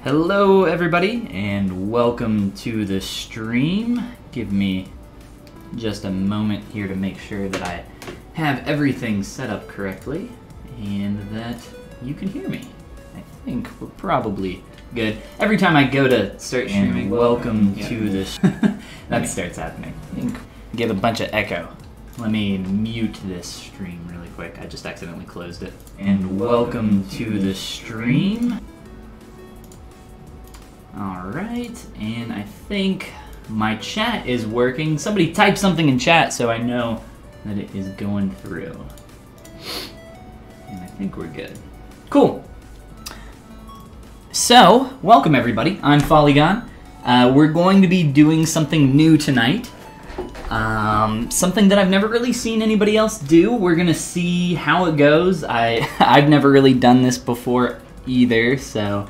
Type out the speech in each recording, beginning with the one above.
Hello everybody and welcome to the stream. Give me just a moment here to make sure that I have everything set up correctly and that you can hear me. I think we're probably good. Every time I go to start streaming, welcome to this. That starts happening. I think get a bunch of echo. Let me mute this stream really quick. I just accidentally closed it. And welcome to the stream. Alright, and I think my chat is working. Somebody type something in chat so I know that it is going through. And I think we're good. Cool. So, welcome everybody. I'm Follygon. We're going to be doing something new tonight. Something that I've never really seen anybody else do. We're gonna see how it goes. I've never really done this before either, so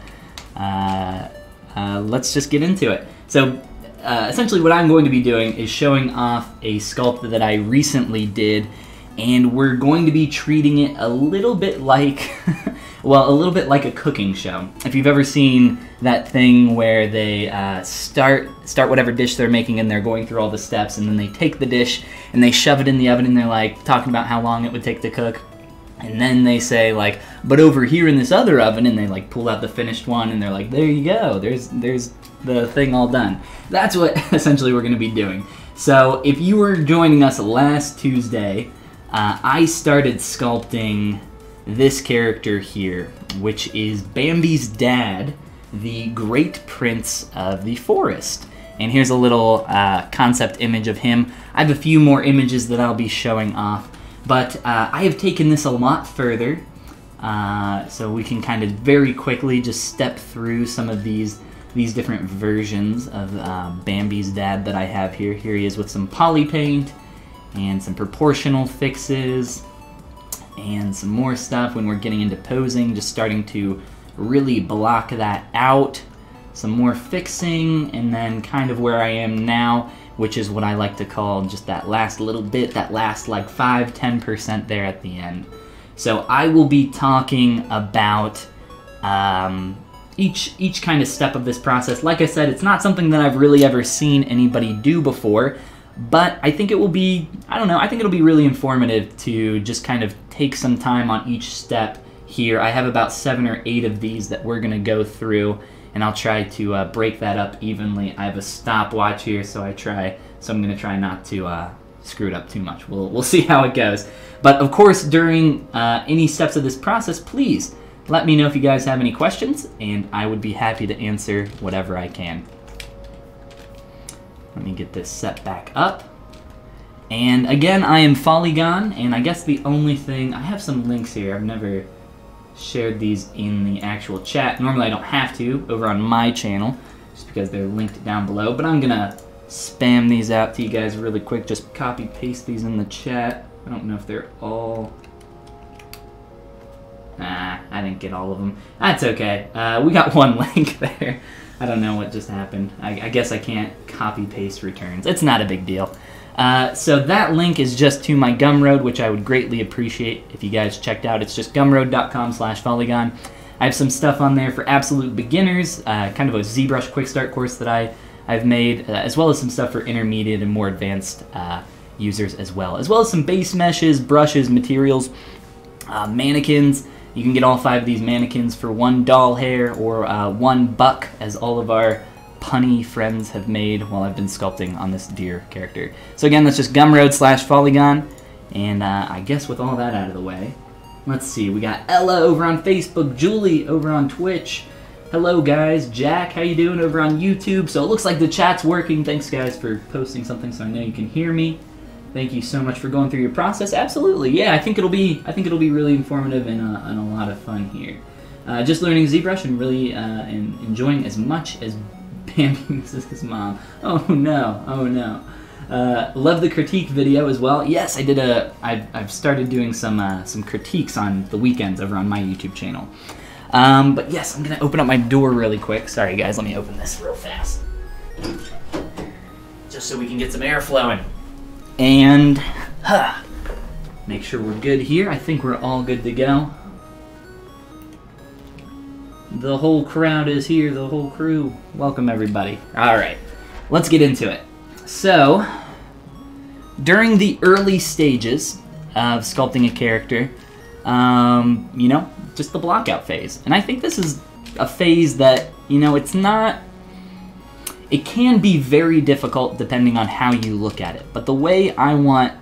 let's just get into it. So essentially what I'm going to be doing is showing off a sculpt that I recently did, and we're going to be treating it a little bit like, well, a little bit like a cooking show. If you've ever seen that thing where they start whatever dish they're making and they're going through all the steps, and then they take the dish and they shove it in the oven and they're like talking about how long it would take to cook. And then they say like, but over here in this other oven, and they like pull out the finished one and they're like, there you go, there's the thing all done. That's what essentially we're gonna be doing. So if you were joining us last Tuesday, I started sculpting this character here, which is Bambi's dad, the great prince of the forest. And here's a little concept image of him. I have a few more images that I'll be showing off. But I have taken this a lot further, so we can kind of very quickly just step through some of these different versions of Bambi's dad that I have here. Here he is with some Polypaint and some proportional fixes and some more stuff when we're getting into posing, just starting to really block that out. Some more fixing, and then kind of where I am now, which is what I like to call just that last little bit, that last like 5–10% there at the end. So I will be talking about each kind of step of this process. Like I said, it's not something that I've really ever seen anybody do before, but I think it will be, I don't know, I think it'll be really informative to just kind of take some time on each step here. I have about 7 or 8 of these that we're gonna go through, and I'll try to break that up evenly. I have a stopwatch here, so I'm gonna try not to screw it up too much. We'll see how it goes. But of course, during any steps of this process, please let me know if you guys have any questions, and I would be happy to answer whatever I can. Let me get this set back up. And again, I am Follygon, and I guess the only thing, I have some links here. I've never shared these in the actual chat. Normally I don't have to over on my channel, just because they're linked down below, but I'm gonna spam these out to you guys really quick. Just copy paste these in the chat. I don't know if they're all, I didn't get all of them. That's okay. We got one link there. I don't know what just happened. I guess I can't copy paste returns. It's not a big deal. So that link is just to my Gumroad, which I would greatly appreciate if you guys checked out. It's just gumroad.com/Follygon. I have some stuff on there for absolute beginners, kind of a ZBrush quick start course that I've made, as well as some stuff for intermediate and more advanced users as well as some base meshes, brushes, materials, mannequins. You can get all 5 of these mannequins for 1 doll hair or 1 buck, as all of our punny friends have made while I've been sculpting on this deer character. So again, that's just gumroad/Follygon, and I guess with all that out of the way, let's see, we got Ella over on Facebook, Julie over on Twitch, hello guys, Jack, how you doing over on YouTube? So it looks like the chat's working. Thanks guys for posting something so I know you can hear me. Thank you so much for going through your process. Absolutely, yeah, I think it'll be really informative and a lot of fun here. Just learning ZBrush and really enjoying as much as Bambi misses his mom. Oh no, oh no. Love the critique video as well. Yes, I did I've started doing some critiques on the weekends over on my YouTube channel. But yes, I'm gonna open up my door really quick. Sorry guys, let me open this real fast. Just so we can get some air flowing. And make sure we're good here. I think we're all good to go. The whole crowd is here, the whole crew. Welcome, everybody. All right, let's get into it. So, during the early stages of sculpting a character, you know, just the blockout phase. And I think this is a phase that, you know, it's not... It can be very difficult depending on how you look at it. But the way I want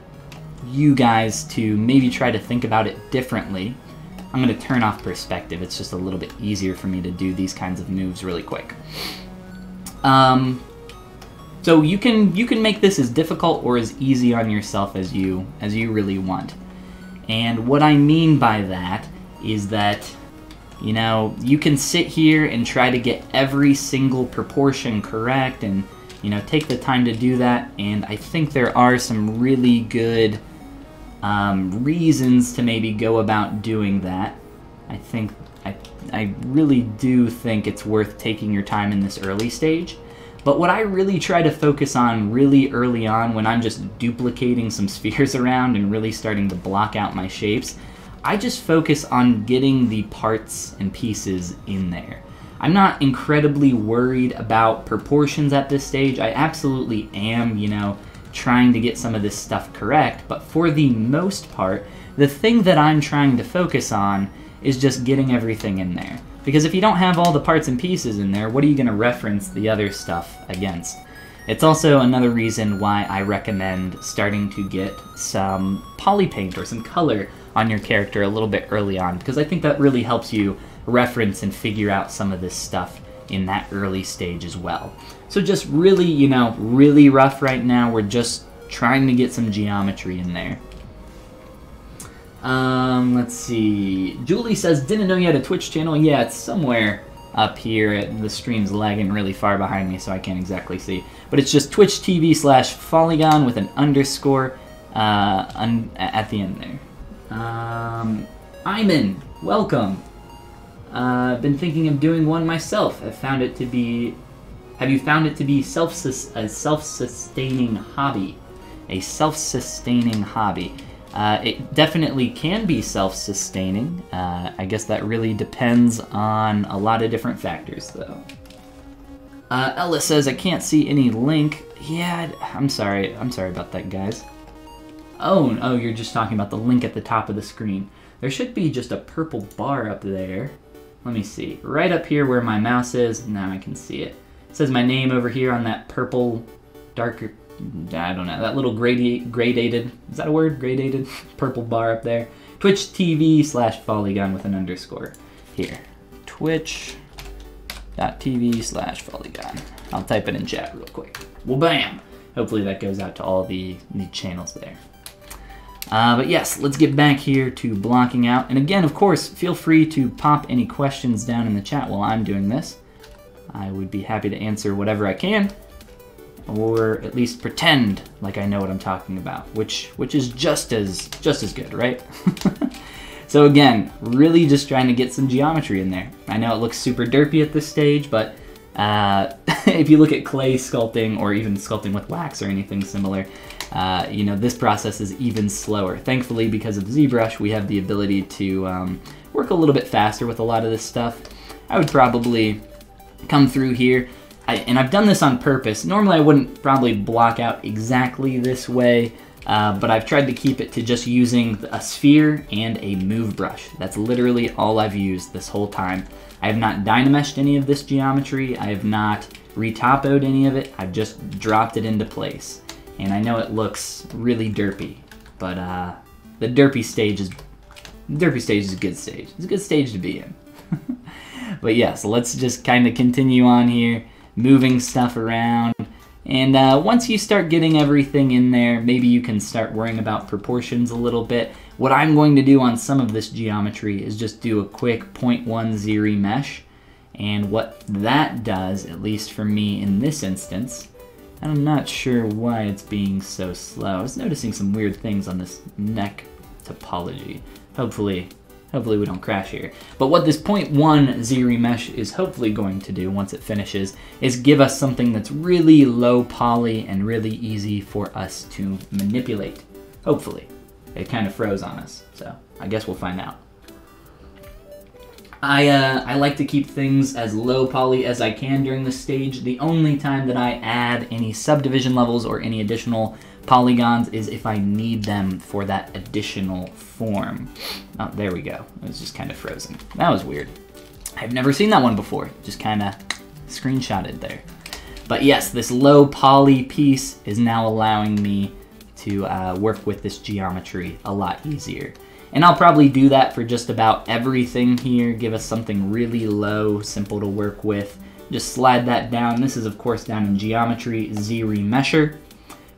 you guys to maybe try to think about it differently, I'm going to turn off perspective. It's just a little bit easier for me to do these kinds of moves really quick. So you can make this as difficult or as easy on yourself as you really want. And what I mean by that is that, you know, you can sit here and try to get every single proportion correct and, you know, take the time to do that. And I think there are some really good reasons to maybe go about doing that. I really do think it's worth taking your time in this early stage. But what I really try to focus on really early on when I'm just duplicating some spheres around and really starting to block out my shapes, I just focus on getting the parts and pieces in there. I'm not incredibly worried about proportions at this stage. I absolutely am, you know, trying to get some of this stuff correct, but for the most part, the thing that I'm trying to focus on is just getting everything in there. Because if you don't have all the parts and pieces in there, what are you going to reference the other stuff against? It's also another reason why I recommend starting to get some Polypaint or some color on your character a little bit early on, because I think that really helps you reference and figure out some of this stuff in that early stage as well. So just really, you know, really rough right now. We're just trying to get some geometry in there. Let's see. Julie says, didn't know you had a Twitch channel. Yeah, it's somewhere up here. The stream's lagging really far behind me, so I can't exactly see. But it's just Twitch TV/Follygon with an underscore at the end there. Iman, welcome. I've been thinking of doing one myself. Have you found it to be a self-sustaining hobby? A self-sustaining hobby. It definitely can be self-sustaining. I guess that really depends on a lot of different factors, though. Ella says, I can't see any link. Yeah, I'm sorry about that, guys. Oh, you're just talking about the link at the top of the screen. There should be just a purple bar up there. Let me see. Right up here where my mouse is. Now I can see it. It says my name over here on that purple, darker, I don't know, that little gradated, is that a word? Gradated purple bar up there. Twitch TV/Follygon with an underscore. Here. Twitch.tv/Follygon. I'll type it in chat real quick. Well, bam! Hopefully that goes out to all the channels there. But yes, let's get back here to blocking out. And again, of course, feel free to pop any questions down in the chat while I'm doing this. I would be happy to answer whatever I can, or at least pretend like I know what I'm talking about, which is just as good, right? So again, really just trying to get some geometry in there. I know it looks super derpy at this stage, but if you look at clay sculpting or even sculpting with wax or anything similar, you know, this process is even slower. Thankfully, because of ZBrush, we have the ability to work a little bit faster with a lot of this stuff. I would probably come through here, and I've done this on purpose. Normally I wouldn't probably block out exactly this way, but I've tried to keep it to just using a sphere and a move brush. That's literally all I've used this whole time. I have not dynameshed any of this geometry. I have not retopoed any of it. I've just dropped it into place. And I know it looks really derpy, but the derpy stage is a good stage. It's a good stage to be in. But yeah, so let's just kind of continue on here, moving stuff around. And once you start getting everything in there, maybe you can start worrying about proportions a little bit. What I'm going to do on some of this geometry is just do a quick 0.1 remesh. And what that does, at least for me in this instance, I'm not sure why it's being so slow. I was noticing some weird things on this neck topology. Hopefully we don't crash here. But what this 0.1 remesh is hopefully going to do once it finishes is give us something that's really low poly and really easy for us to manipulate. Hopefully. It kind of froze on us, so I guess we'll find out. I like to keep things as low poly as I can during this stage. The only time that I add any subdivision levels or any additional polygons is if I need them for that additional form. Oh, there we go. It was just kind of frozen. That was weird. I've never seen that one before. Just kind of screenshotted there. But yes, this low poly piece is now allowing me to work with this geometry a lot easier. And I'll probably do that for just about everything here. Give us something really low, simple to work with. Just slide that down. This is of course down in geometry, Z remesher.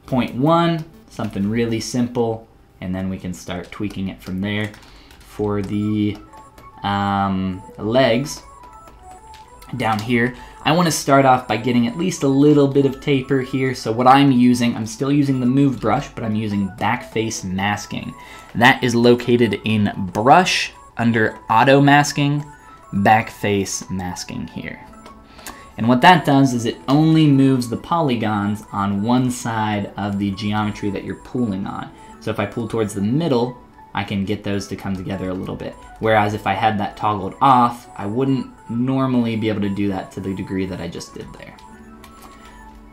0.1, something really simple. And then we can start tweaking it from there. For the legs down here, I want to start off by getting at least a little bit of taper here. So what I'm using, I'm still using the move brush, but I'm using backface masking. That is located in brush under auto masking, backface masking here. And what that does is it only moves the polygons on one side of the geometry that you're pulling on. So if I pull towards the middle, I can get those to come together a little bit. Whereas if I had that toggled off, I wouldn't normally be able to do that to the degree that I just did there.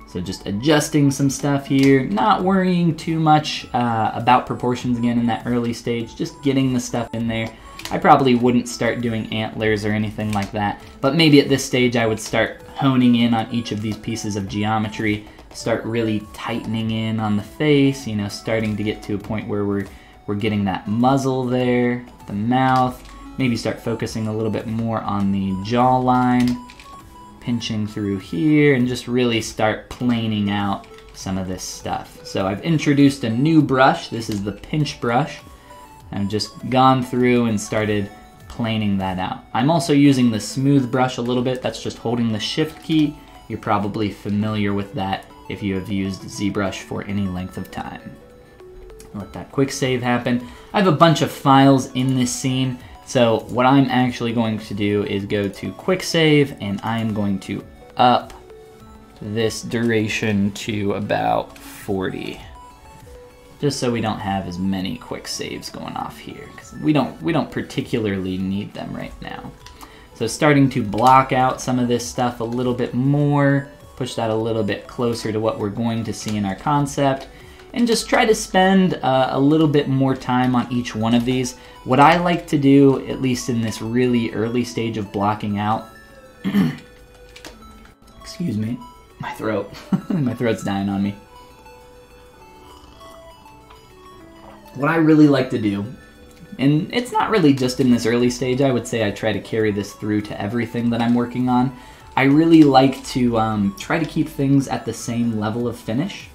So just adjusting some stuff here, not worrying too much about proportions again in that early stage, just getting the stuff in there. I probably wouldn't start doing antlers or anything like that, but maybe at this stage I would start honing in on each of these pieces of geometry, start really tightening in on the face, you know, starting to get to a point where we're getting that muzzle there, the mouth, maybe start focusing a little bit more on the jawline, pinching through here, and just really start planing out some of this stuff. So I've introduced a new brush. This is the pinch brush. I've just gone through and started planing that out. I'm also using the smooth brush a little bit. That's just holding the shift key. You're probably familiar with that if you have used ZBrush for any length of time. Let that quick save happen. I have a bunch of files in this scene, so what I'm actually going to do is go to quick save, and I am going to up this duration to about 40, just so we don't have as many quick saves going off here, because we don't particularly need them right now. So starting to block out some of this stuff a little bit more, push that a little bit closer to what we're going to see in our concept, and just try to spend a little bit more time on each one of these. What I like to do, at least in this really early stage of blocking out, excuse me, my throat, my throat's dying on me. What I really like to do, and it's not really just in this early stage, I would say I try to carry this through to everything that I'm working on. I really like to try to keep things at the same level of finish.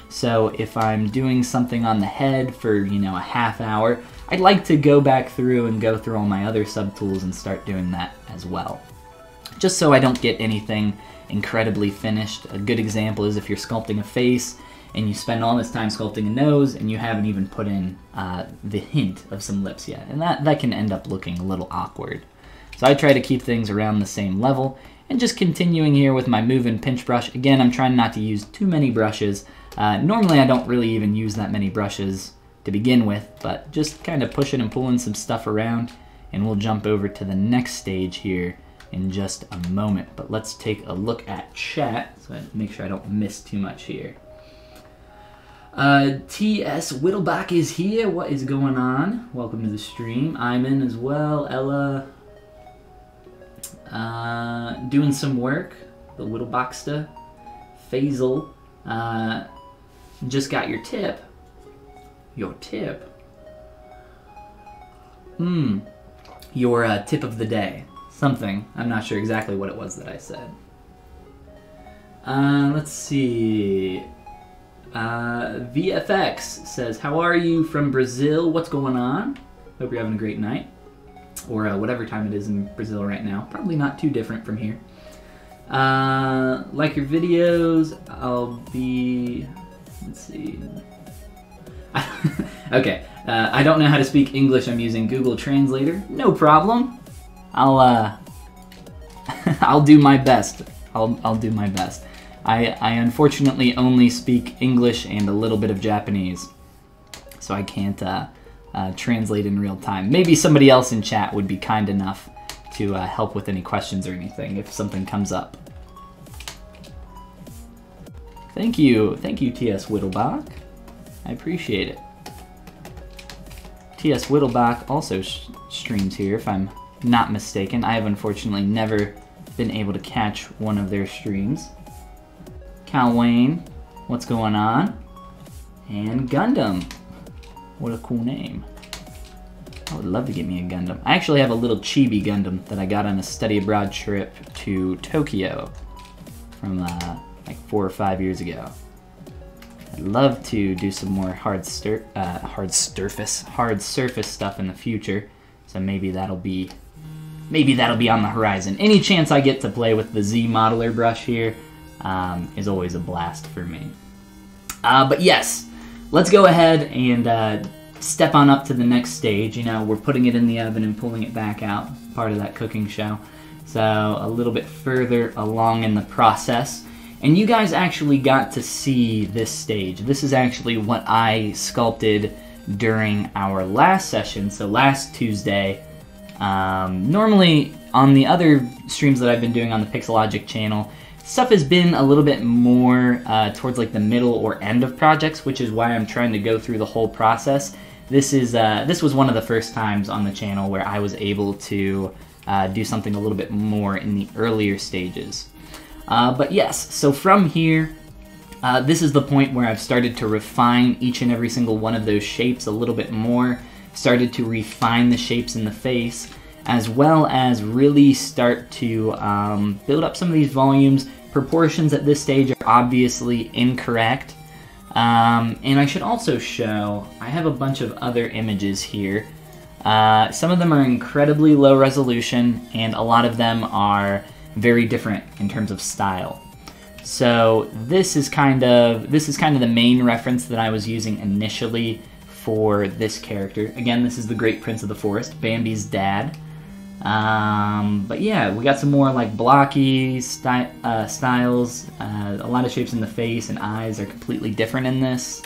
So if I'm doing something on the head for, you know, a half hour, I'd like to go back through and go through all my other subtools and start doing that as well. Just so I don't get anything incredibly finished. A good example is if you're sculpting a face and you spend all this time sculpting a nose and you haven't even put in the hint of some lips yet. And that can end up looking a little awkward. So I try to keep things around the same level, and just continuing here with my move and pinch brush. Again, I'm trying not to use too many brushes. Normally I don't really even use that many brushes to begin with, but just kind of pushing and pulling some stuff around, and we'll jump over to the next stage here in just a moment. But let's take a look at chat so I make sure I don't miss too much here. T.S. Whittlebach is here. What is going on? Welcome to the stream. I'm in as well. Ella doing some work. The Whittlebachsta. Faisal just got your tip. Your tip? Your tip of the day. Something. I'm not sure exactly what it was that I said. Let's see. VFX says, how are you from Brazil? What's going on? Hope you're having a great night. Or whatever time it is in Brazil right now. Probably not too different from here. Like your videos. I'll be... Let's see. Okay. I don't know how to speak English. I'm using Google Translator. No problem. I'll do my best. I'll do my best. I unfortunately only speak English and a little bit of Japanese, so I can't translate in real time. Maybe somebody else in chat would be kind enough to help with any questions or anything if something comes up. Thank you, T.S. Whittlebach. I appreciate it. T.S. Whittlebach also streams here, if I'm not mistaken. I have unfortunately never been able to catch one of their streams. Cal Wayne, what's going on? And Gundam. What a cool name. I would love to get me a Gundam. I actually have a little chibi Gundam that I got on a study abroad trip to Tokyo from like 4 or 5 years ago. I'd love to do some more hard surface stuff in the future. So maybe that'll be on the horizon. Any chance I get to play with the Z modeler brush here is always a blast for me. But yes, let's go ahead and step on up to the next stage. You know, we're putting it in the oven and pulling it back out, part of that cooking show. So a little bit further along in the process. And you guys actually got to see this stage. This is actually what I sculpted during our last session, so last Tuesday. Normally on the other streams that I've been doing on the Pixelogic channel, stuff has been a little bit more towards like the middle or end of projects, which is why I'm trying to go through the whole process. This was one of the first times on the channel where I was able to do something a little bit more in the earlier stages. But yes, so from here, this is the point where I've started to refine each and every single one of those shapes a little bit more, started to refine the shapes in the face, as well as really start to build up some of these volumes. Proportions at this stage are obviously incorrect. And I should also show, I have a bunch of other images here. Some of them are incredibly low resolution, and a lot of them are very different in terms of style. So this is kind of the main reference that I was using initially for this character. Again, this is the Great Prince of the Forest, Bambi's dad. But yeah, we got some more like blocky styles. A lot of shapes in the face and eyes are completely different in this.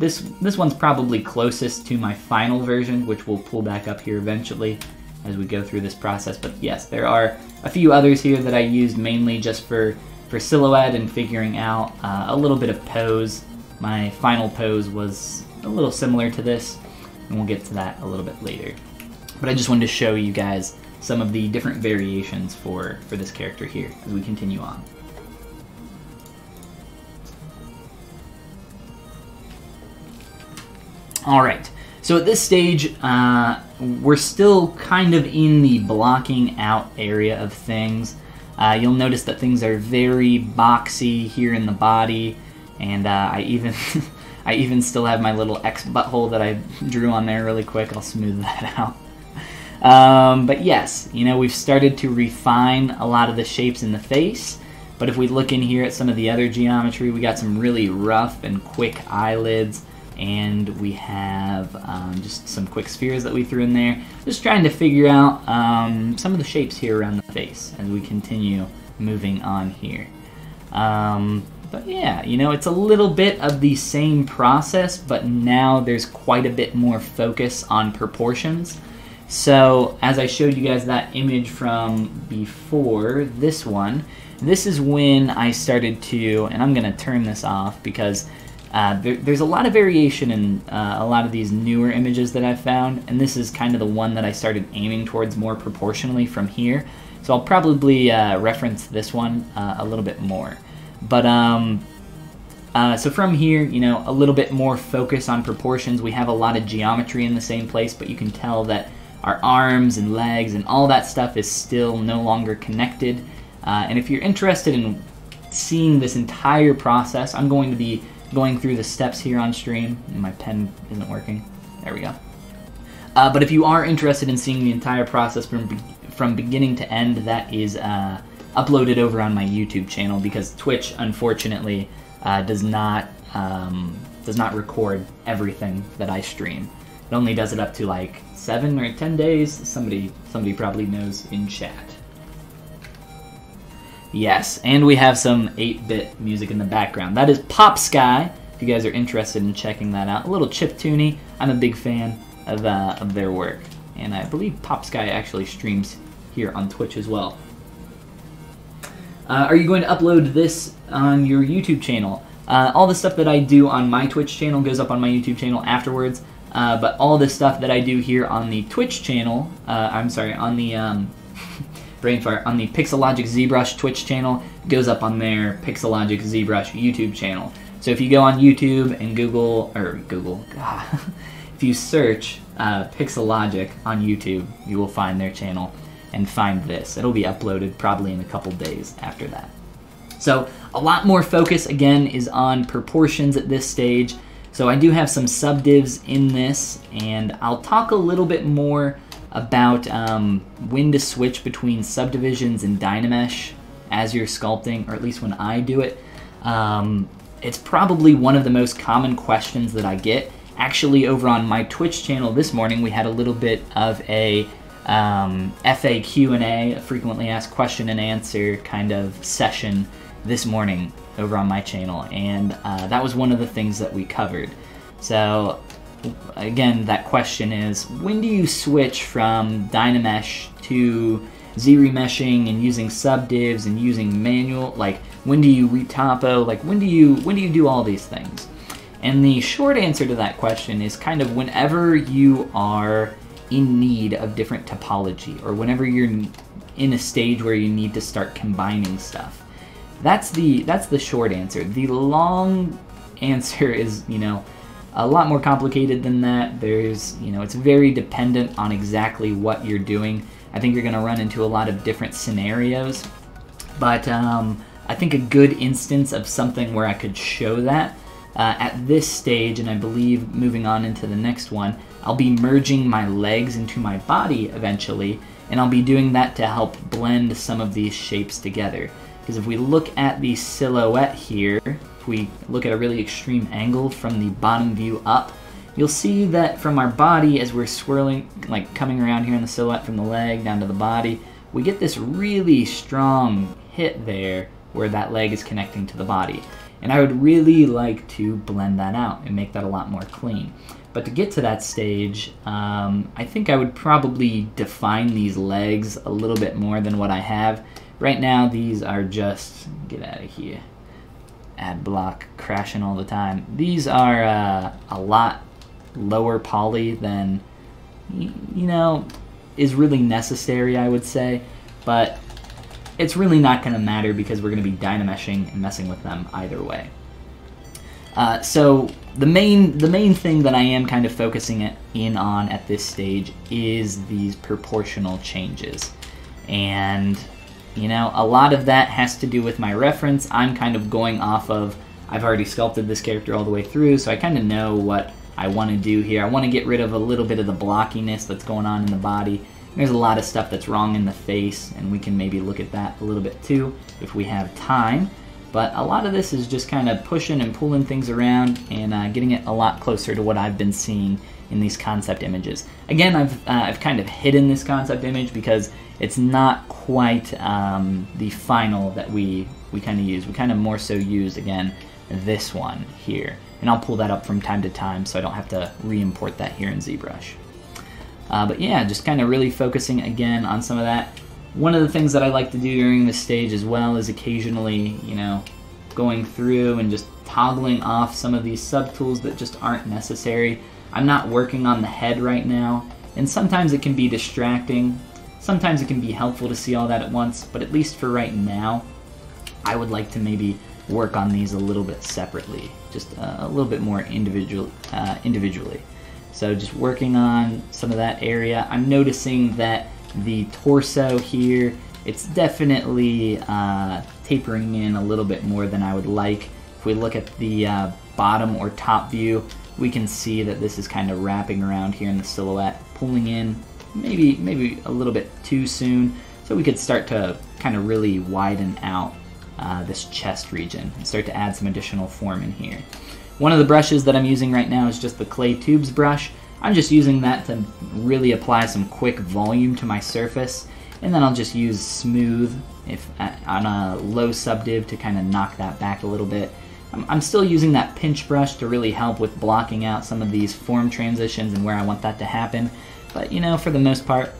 This one's probably closest to my final version, which we'll pull back up here eventually as we go through this process. But yes, there are a few others here that I used mainly just for silhouette and figuring out a little bit of pose. My final pose was a little similar to this, and we'll get to that a little bit later. But I just wanted to show you guys some of the different variations for this character here as we continue on. Alright, so at this stage, we're still kind of in the blocking out area of things. You'll notice that things are very boxy here in the body, and I even still have my little X butthole that I drew on there really quick. I'll smooth that out. But yes, you know, we've started to refine a lot of the shapes in the face, but if we look in here at some of the other geometry, we got some really rough and quick eyelids, and we have just some quick spheres that we threw in there. Just trying to figure out some of the shapes here around the face as we continue moving on here. But yeah, you know, it's a little bit of the same process, but now there's quite a bit more focus on proportions. So as I showed you guys that image from before, this one, this is when I started to, and I'm going to turn this off because there's a lot of variation in a lot of these newer images that I've found, and this is kind of the one that I started aiming towards more proportionally from here. So I'll probably reference this one a little bit more. But so from here, you know, a little bit more focus on proportions. We have a lot of geometry in the same place, but you can tell that our arms and legs and all that stuff is still no longer connected. And if you're interested in seeing this entire process, I'm going to be going through the steps here on stream. My pen isn't working. There we go. But if you are interested in seeing the entire process from beginning to end, that is uploaded over on my YouTube channel, because Twitch, unfortunately, does not record everything that I stream. It only does it up to like 7 or 10 days. Somebody probably knows in chat. Yes, and we have some 8-bit music in the background. That is Pop Sky, if you guys are interested in checking that out. A little chiptune-y. I'm a big fan of their work. and I believe PopSky actually streams here on Twitch as well. Are you going to upload this on your YouTube channel? All the stuff that I do on my Twitch channel goes up on my YouTube channel afterwards, but all the stuff that I do here on the Twitch channel, I'm sorry, on the brain fart, on the Pixelogic ZBrush Twitch channel goes up on their Pixelogic ZBrush YouTube channel. So if you go on YouTube and if you search Pixelogic on YouTube, you will find their channel and find this. It'll be uploaded probably in a couple days after that. So a lot more focus again is on proportions at this stage. So I do have some subdivs in this, and I'll talk a little bit more about when to switch between subdivisions and Dynamesh as you're sculpting, or at least when I do it. It's probably one of the most common questions that I get. Actually, over on my Twitch channel this morning, we had a little bit of a FAQ&A, a frequently asked question and answer kind of session this morning over on my channel, and that was one of the things that we covered. So again, that question is, when do you switch from Dynamesh to Z-remeshing and using subdivs and using manual? Like, when do you retopo? Like, when do you do all these things? And the short answer to that question is kind of whenever you are in need of different topology, or whenever you're in a stage where you need to start combining stuff. That's the short answer. The long answer is, you know, a lot more complicated than that. There's, you know, it's very dependent on exactly what you're doing. I think you're going to run into a lot of different scenarios, but I think a good instance of something where I could show that at this stage, and I believe moving on into the next one, I'll be merging my legs into my body eventually, and I'll be doing that to help blend some of these shapes together. Because if we look at the silhouette here, if we look at a really extreme angle from the bottom view up, you'll see that from our body, as we're swirling, like coming around here in the silhouette from the leg down to the body, we get this really strong hit there where that leg is connecting to the body. And I would really like to blend that out and make that a lot more clean. But to get to that stage, I think I would probably define these legs a little bit more than what I have. Right now, these are just, get out of here, ad block crashing all the time. These are a lot lower poly than, you know, is really necessary, I would say. But it's really not going to matter because we're going to be Dynameshing and messing with them either way. So the main thing that I am kind of focusing in on at this stage is these proportional changes. And, you know, a lot of that has to do with my reference. I'm kind of going off of, I've already sculpted this character all the way through, so I kind of know what I want to do here. I want to get rid of a little bit of the blockiness that's going on in the body. There's a lot of stuff that's wrong in the face, and we can maybe look at that a little bit too if we have time. But a lot of this is just kind of pushing and pulling things around and getting it a lot closer to what I've been seeing in these concept images. Again, I've kind of hidden this concept image because it's not quite the final that we kind of use. We kind of more so use, again, this one here. And I'll pull that up from time to time so I don't have to re-import that here in ZBrush. But yeah, just kind of really focusing again on some of that. One of the things that I like to do during this stage as well is occasionally, you know, going through and just toggling off some of these subtools that just aren't necessary. I'm not working on the head right now, and sometimes it can be distracting. Sometimes it can be helpful to see all that at once, but at least for right now, I would like to maybe work on these a little bit separately, just a little bit more individually. So just working on some of that area. I'm noticing that the torso here, it's definitely tapering in a little bit more than I would like. If we look at the bottom or top view, we can see that this is kind of wrapping around here in the silhouette, pulling in maybe a little bit too soon. So we could start to kind of really widen out this chest region and start to add some additional form in here. One of the brushes that I'm using right now is just the Clay Tubes brush. I'm just using that to really apply some quick volume to my surface, and then I'll just use Smooth on a low subdiv to kind of knock that back a little bit. I'm still using that pinch brush to really help with blocking out some of these form transitions and where I want that to happen, but you know, for the most part,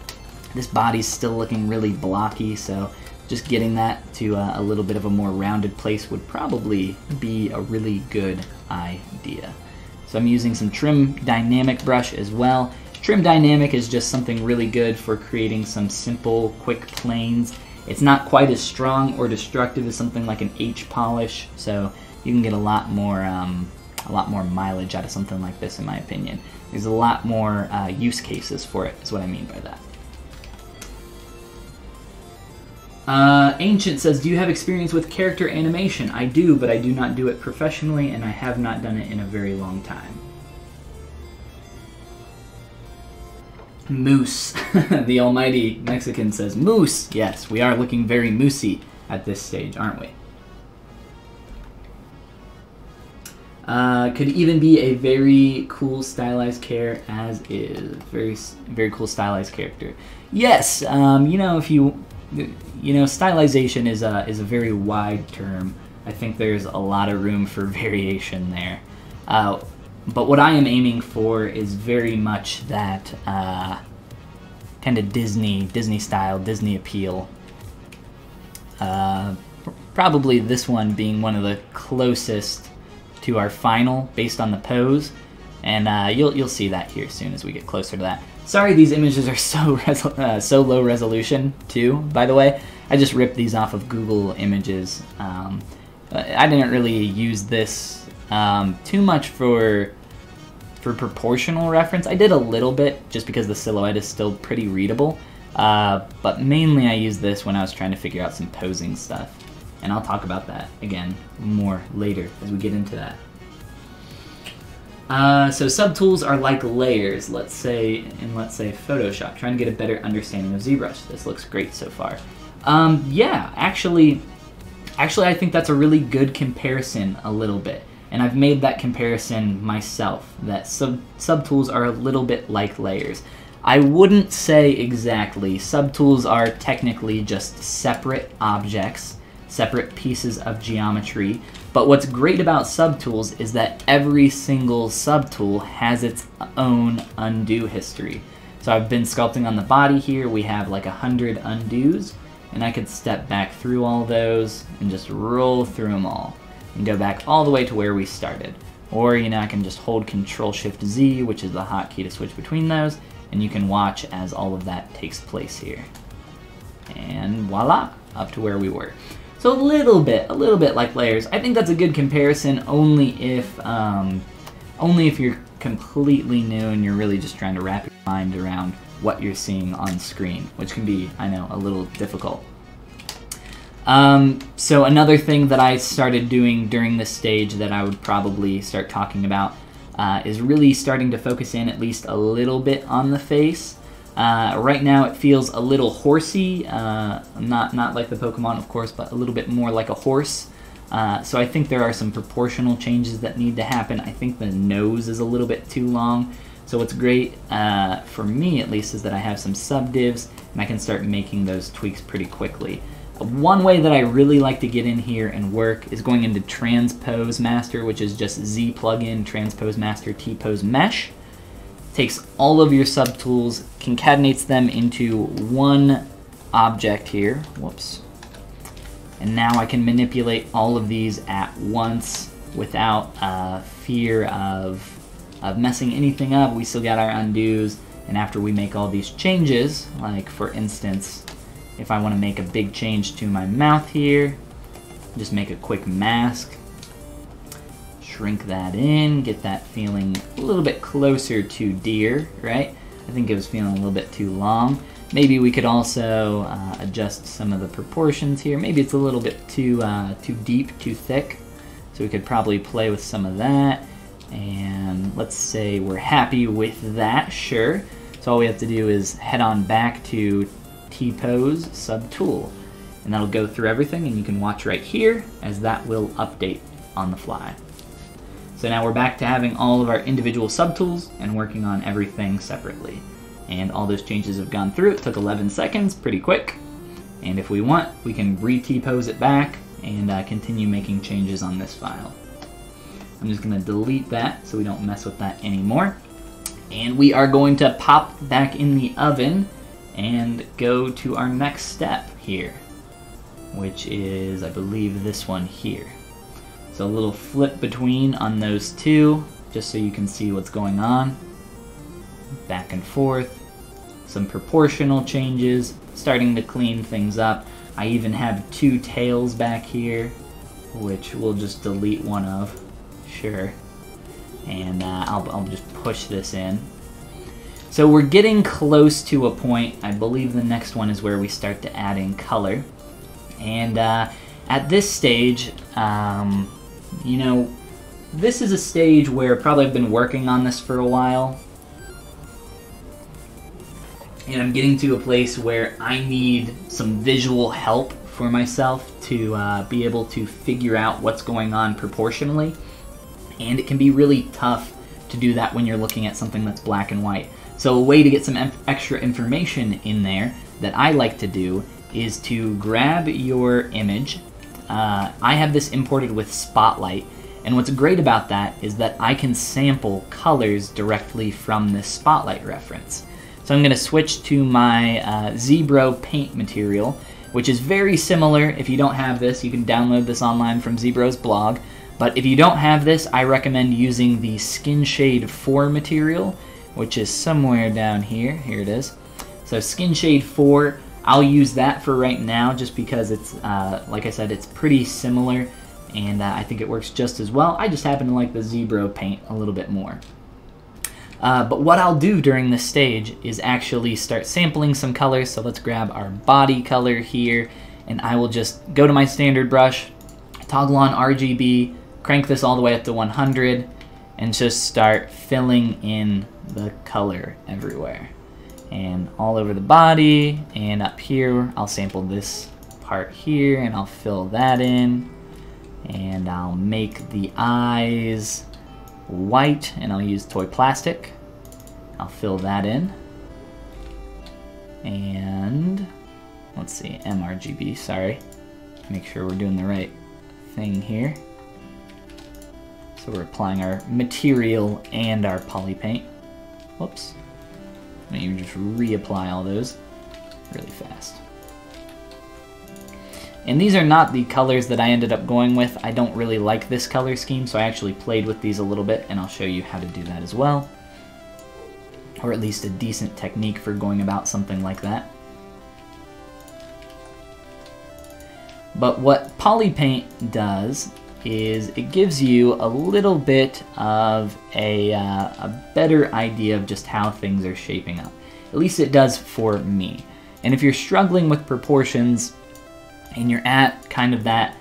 this body's still looking really blocky, so just getting that to a little bit of a more rounded place would probably be a really good idea. So I'm using some Trim Dynamic brush as well. Trim Dynamic is just something really good for creating some simple, quick planes. It's not quite as strong or destructive as something like an H polish, so you can get a lot more mileage out of something like this, in my opinion. There's a lot more use cases for it, is what I mean by that. Ancient says, do you have experience with character animation? I do, but I do not do it professionally, and I have not done it in a very long time. Moose. The almighty Mexican says, moose! Yes, we are looking very moosey at this stage, aren't we? Could even be a very cool stylized character as is. Very cool stylized character. Yes, you know, if you know, stylization is a very wide term. I think there's a lot of room for variation there. But what I am aiming for is very much that kind of Disney style, Disney appeal. Probably this one being one of the closest to our final based on the pose, and you'll see that here soon as we get closer to that. Sorry these images are so low resolution too, by the way. I just ripped these off of Google Images. I didn't really use this too much for proportional reference. I did a little bit just because the silhouette is still pretty readable, but mainly I used this when I was trying to figure out some posing stuff. And I'll talk about that again more later as we get into that. So subtools are like layers, let's say Photoshop. Trying to get a better understanding of ZBrush. This looks great so far. Yeah, actually I think that's a really good comparison a little bit. And I've made that comparison myself, that subtools are a little bit like layers. I wouldn't say exactly. Subtools are technically just separate objects, separate pieces of geometry, but what's great about subtools is that every single subtool has its own undo history. So I've been sculpting on the body here, we have like 100 undos, and I could step back through all those and just roll through them all and go back all the way to where we started. Or, you know, I can just hold Control-Shift-Z, which is the hotkey to switch between those, and you can watch as all of that takes place here. And voila, up to where we were. So a little bit like layers. I think that's a good comparison only if you're completely new and you're really just trying to wrap your mind around what you're seeing on screen, which can be, I know, a little difficult. So another thing that I started doing during this stage that I would probably start talking about is really starting to focus in at least a little bit on the face. Right now it feels a little horsey, not like the Pokemon of course, but a little bit more like a horse. So I think there are some proportional changes that need to happen. I think the nose is a little bit too long. So what's great, for me at least, is that I have some subdivs and I can start making those tweaks pretty quickly. One way that I really like to get in here and work is going into Transpose Master, which is just Z plugin, Transpose Master, T-Pose Mesh. Takes all of your subtools, concatenates them into one object here. Whoops. And now I can manipulate all of these at once without fear of messing anything up. We still got our undos, and after we make all these changes, like for instance, if I want to make a big change to my mouth here, just make a quick mask, shrink that in, get that feeling a little bit closer to deer, right? I think it was feeling a little bit too long. Maybe we could also adjust some of the proportions here. Maybe it's a little bit too deep, too thick. So we could probably play with some of that. And let's say we're happy with that, sure. So all we have to do is head on back to T-Pose Subtool. And that'll go through everything, and you can watch right here as that will update on the fly. So now we're back to having all of our individual subtools and working on everything separately. And all those changes have gone through. It took 11 seconds, pretty quick. And if we want, we can re-T-Pose it back and continue making changes on this file. I'm just gonna delete that so we don't mess with that anymore. And we are going to pop back in the oven and go to our next step here, which is, I believe, this one here. So a little flip between on those two, just so you can see what's going on. Back and forth. Some proportional changes, starting to clean things up. I even have two tails back here, which we'll just delete one of. Sure. And I'll just push this in. So we're getting close to a point. I believe the next one is where we start to add in color. And at this stage, you know, this is a stage where probably I've been working on this for a while. And I'm getting to a place where I need some visual help for myself to be able to figure out what's going on proportionally. And it can be really tough to do that when you're looking at something that's black and white. So a way to get some extra information in there that I like to do is to grab your image. I have this imported with Spotlight, and what's great about that is that I can sample colors directly from this Spotlight reference. So I'm going to switch to my ZBrush material, which is very similar. If you don't have this, you can download this online from ZBrush's blog. But if you don't have this, I recommend using the Skin Shade 4 material, which is somewhere down here. Here it is. So Skin Shade 4, I'll use that for right now just because it's, like I said, it's pretty similar, and I think it works just as well. I just happen to like the ZBrush paint a little bit more. But what I'll do during this stage is actually start sampling some colors. So let's grab our body color here, and I will just go to my standard brush, toggle on RGB, crank this all the way up to 100, and just start filling in the color everywhere. And all over the body, and up here, I'll sample this part here, and I'll fill that in. And I'll make the eyes white, and I'll use toy plastic. I'll fill that in. And let's see, mRGB, sorry. Make sure we're doing the right thing here. So we're applying our material and our Polypaint. Whoops. Let me just reapply all those really fast. And these are not the colors that I ended up going with. I don't really like this color scheme, so I actually played with these a little bit, and I'll show you how to do that as well. Or at least a decent technique for going about something like that. But what Polypaint does is it gives you a little bit of a better idea of just how things are shaping up. At least it does for me. And if you're struggling with proportions and you're at kind of that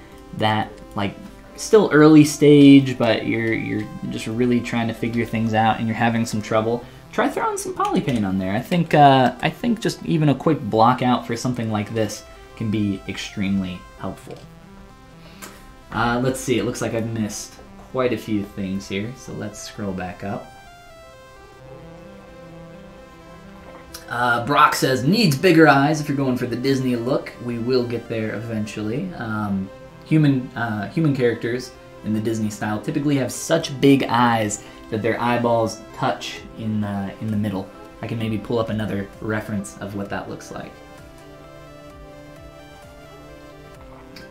like still early stage, but you're just really trying to figure things out and you're having some trouble, try throwing some Polypaint on there. I think just even a quick block out for something like this can be extremely helpful. Let's see, it looks like I've missed quite a few things here, so let's scroll back up. Brock says, needs bigger eyes if you're going for the Disney look. We will get there eventually. Human characters in the Disney style typically have such big eyes that their eyeballs touch in the middle. I can maybe pull up another reference of what that looks like.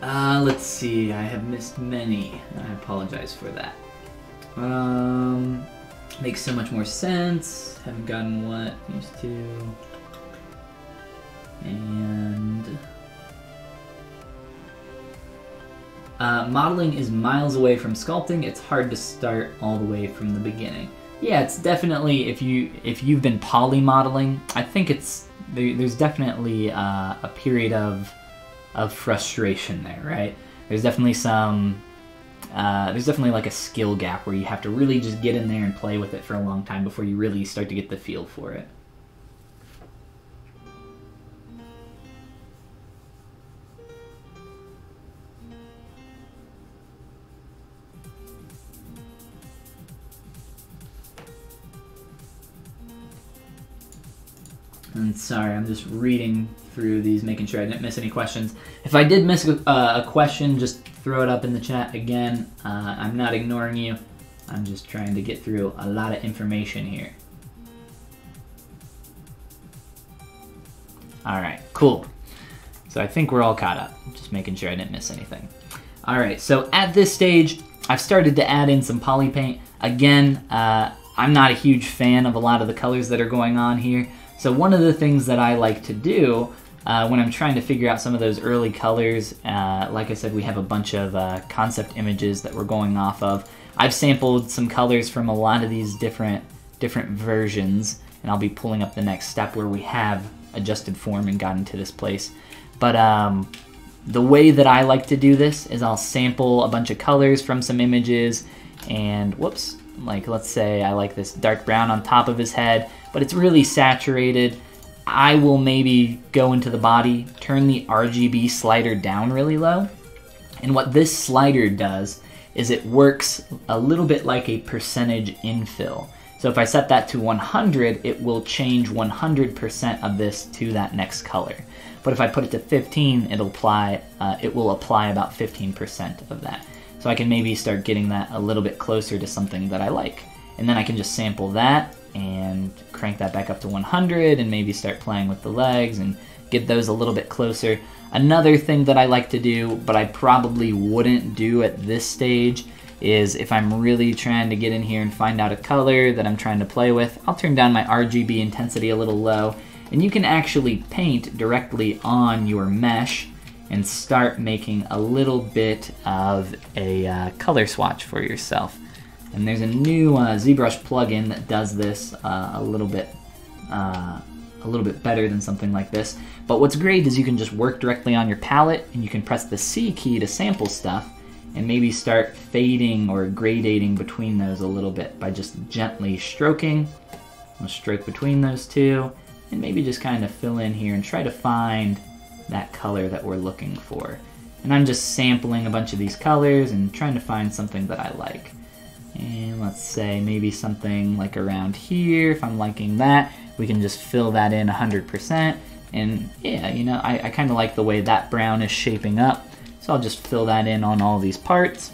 Let's see, I have missed many. I apologize for that. Makes so much more sense. Haven't gotten what used to. And modeling is miles away from sculpting. It's hard to start all the way from the beginning. Yeah, it's definitely, if you've been poly modeling, I think there's definitely a period of frustration there, right? There's definitely like a skill gap where you have to really just get in there and play with it for a long time before you really start to get the feel for it. And sorry, I'm just reading through these, making sure I didn't miss any questions. If I did miss a question, just throw it up in the chat again. I'm not ignoring you. I'm just trying to get through a lot of information here. All right, cool. So I think we're all caught up. Just making sure I didn't miss anything. All right, so at this stage, I've started to add in some Polypaint. Again, I'm not a huge fan of a lot of the colors that are going on here. So one of the things that I like to do when I'm trying to figure out some of those early colors, like I said, we have a bunch of concept images that we're going off of. I've sampled some colors from a lot of these different versions, and I'll be pulling up the next step where we have adjusted form and gotten to this place. But the way that I like to do this is I'll sample a bunch of colors from some images, and whoops, like let's say I like this dark brown on top of his head, but it's really saturated. I will maybe go into the body, turn the RGB slider down really low, and what this slider does is it works a little bit like a percentage infill. So if I set that to 100, it will change 100% of this to that next color. But if I put it to 15, it will apply about 15% of that. So I can maybe start getting that a little bit closer to something that I like. And then I can just sample that and crank that back up to 100 and maybe start playing with the legs and get those a little bit closer. Another thing that I like to do, but I probably wouldn't do at this stage, is if I'm really trying to get in here and find out a color that I'm trying to play with, I'll turn down my RGB intensity a little low, and you can actually paint directly on your mesh and start making a little bit of a color swatch for yourself. And there's a new ZBrush plugin that does this a little bit better than something like this. But what's great is you can just work directly on your palette, and you can press the C key to sample stuff and maybe start fading or gradating between those a little bit by just gently stroking. I'll stroke between those two and maybe just kind of fill in here and try to find that color that we're looking for. And I'm just sampling a bunch of these colors and trying to find something that I like. And let's say maybe something like around here. If I'm liking that, we can just fill that in 100%. And yeah, you know, I kind of like the way that brown is shaping up. So I'll just fill that in on all these parts.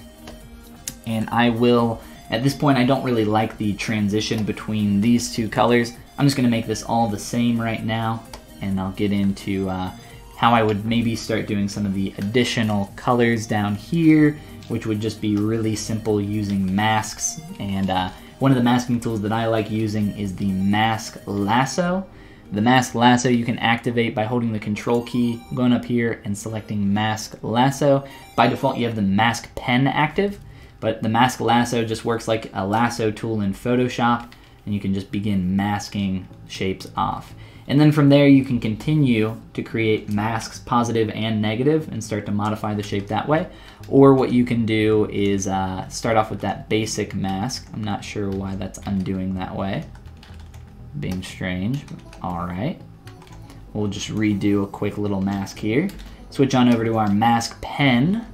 And I will, at this point, I don't really like the transition between these two colors. I'm just gonna make this all the same right now, and I'll get into how I would maybe start doing some of the additional colors down here, which would just be really simple using masks. And one of the masking tools that I like using is the mask lasso. The mask lasso you can activate by holding the control key, going up here and selecting mask lasso. By default you have the mask pen active, but the mask lasso just works like a lasso tool in Photoshop, and you can just begin masking shapes off. And then from there you can continue to create masks, positive and negative, and start to modify the shape that way. Or what you can do is start off with that basic mask. I'm not sure why that's undoing that way. Being strange. All right. We'll just redo a quick little mask here. Switch on over to our mask pen.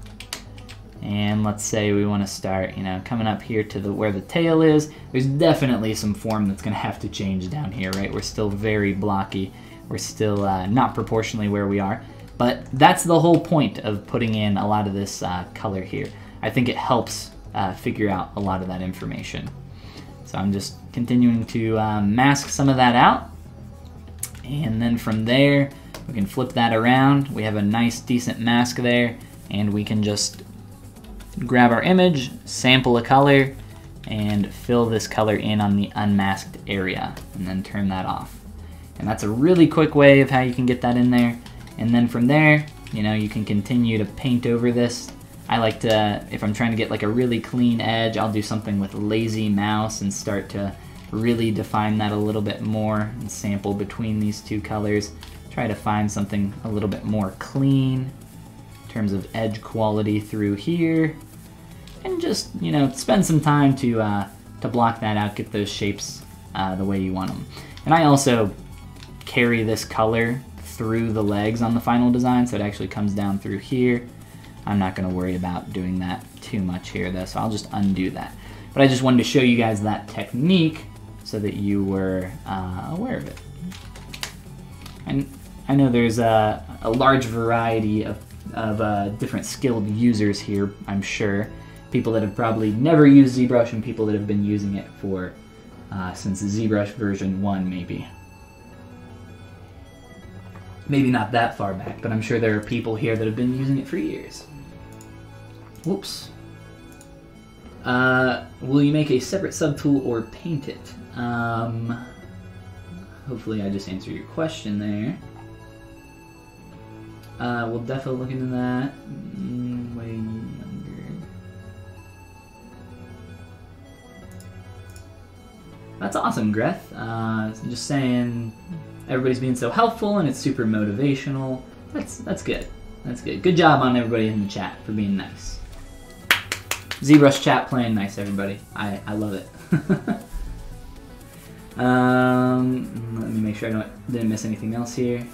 And let's say we want to start, you know, coming up here to where the tail is. There's definitely some form that's going to have to change down here, right? We're still very blocky. We're still not proportionally where we are. But that's the whole point of putting in a lot of this color here. I think it helps figure out a lot of that information. So I'm just continuing to mask some of that out. And then from there, we can flip that around. We have a nice, decent mask there. And we can just grab our image, sample a color, and fill this color in on the unmasked area, and then turn that off. And that's a really quick way of how you can get that in there. And then from there, you know, you can continue to paint over this. I like to, if I'm trying to get like a really clean edge, I'll do something with lazy mouse and start to really define that a little bit more and sample between these two colors. Try to find something a little bit more clean in terms of edge quality through here. And just, you know, spend some time to block that out, get those shapes the way you want them. And I also carry this color through the legs on the final design, so it actually comes down through here. I'm not going to worry about doing that too much here though, so I'll just undo that. But I just wanted to show you guys that technique so that you were aware of it. And I know there's a large variety of different skilled users here, I'm sure. People that have probably never used ZBrush and people that have been using it for since ZBrush version 1 maybe. Maybe not that far back, but I'm sure there are people here that have been using it for years. Whoops. Will you make a separate subtool or paint it? Hopefully I just answered your question there. We'll definitely look into that. Way younger. That's awesome, Greth. Just saying, everybody's being so helpful and it's super motivational. That's good. That's good. Good job on everybody in the chat for being nice. ZBrush chat playing nice, everybody. I love it. Let me make sure I didn't miss anything else here.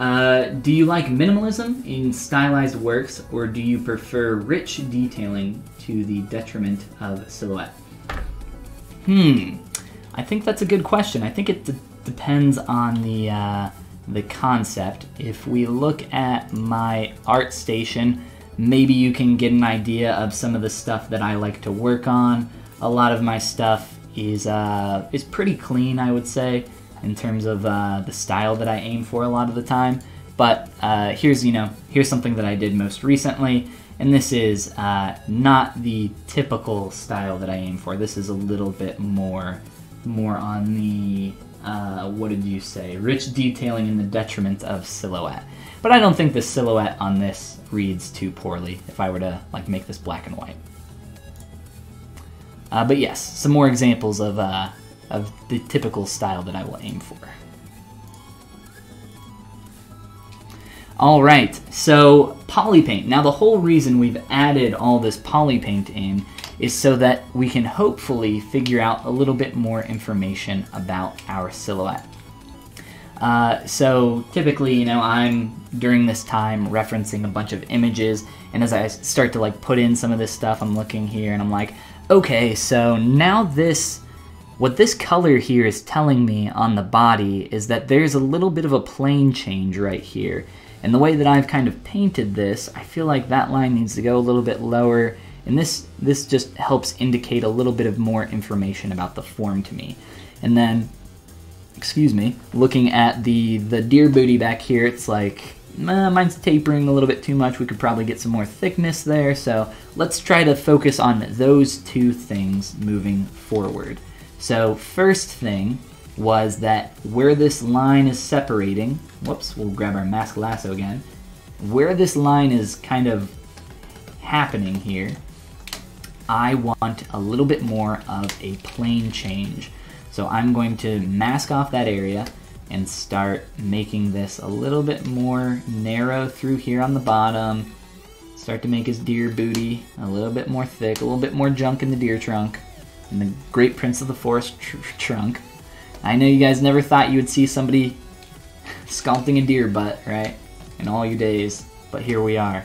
Do you like minimalism in stylized works, or do you prefer rich detailing to the detriment of silhouette? I think that's a good question. I think it depends on the concept. If we look at my art station, maybe you can get an idea of some of the stuff that I like to work on. A lot of my stuff is pretty clean, I would say, in terms of the style that I aim for a lot of the time. But here's something that I did most recently, and this is not the typical style that I aim for. This is a little bit more on the what did you say? Rich detailing in the detriment of silhouette. But I don't think the silhouette on this reads too poorly if I were to like make this black and white. But yes, some more examples of the typical style that I will aim for. Alright, so Polypaint. Now the whole reason we've added all this Polypaint in is so that we can hopefully figure out a little bit more information about our silhouette. So typically, I'm during this time referencing a bunch of images, and as I start to like put in some of this stuff, I'm looking here and I'm like, okay, so now what this color here is telling me on the body is that there's a little bit of a plane change right here. And the way that I've kind of painted this, I feel like that line needs to go a little bit lower, and this just helps indicate a little bit of more information about the form to me. And then, excuse me, looking at the deer booty back here, it's like, mine's tapering a little bit too much. We could probably get some more thickness there, so let's try to focus on those two things moving forward. So first thing was that where this line is separating, whoops, we'll grab our mask lasso again, where this line is kind of happening here, I want a little bit more of a plane change. So I'm going to mask off that area and start making this a little bit more narrow through here on the bottom. Start to make his deer booty a little bit more thick, a little bit more junk in the deer trunk, and the Great Prince of the Forest trunk. I know you guys never thought you would see somebody sculpting a deer butt, right? In all your days, but here we are.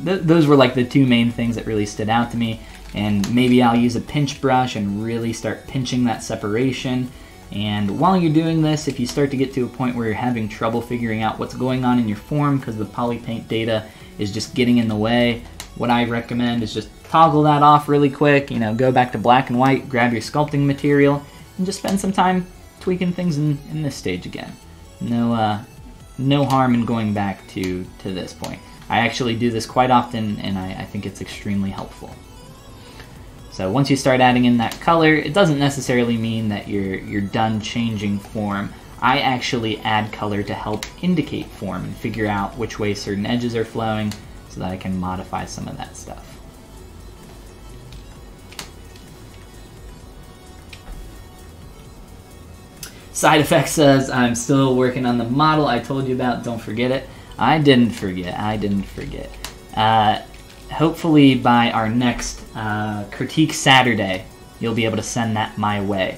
Those were like the two main things that really stood out to me. And maybe I'll use a pinch brush and really start pinching that separation. And while you're doing this, if you start to get to a point where you're having trouble figuring out what's going on in your form because the Polypaint data is just getting in the way, what I recommend is just toggle that off really quick, go back to black and white, grab your sculpting material, and just spend some time tweaking things in this stage again. No harm in going back to this point. I actually do this quite often, and I think it's extremely helpful. So once you start adding in that color, it doesn't necessarily mean that you're done changing form. I actually add color to help indicate form and figure out which way certain edges are flowing so that I can modify some of that stuff. Side Effect says, I'm still working on the model I told you about, don't forget it. I didn't forget. Hopefully by our next Critique Saturday, you'll be able to send that my way.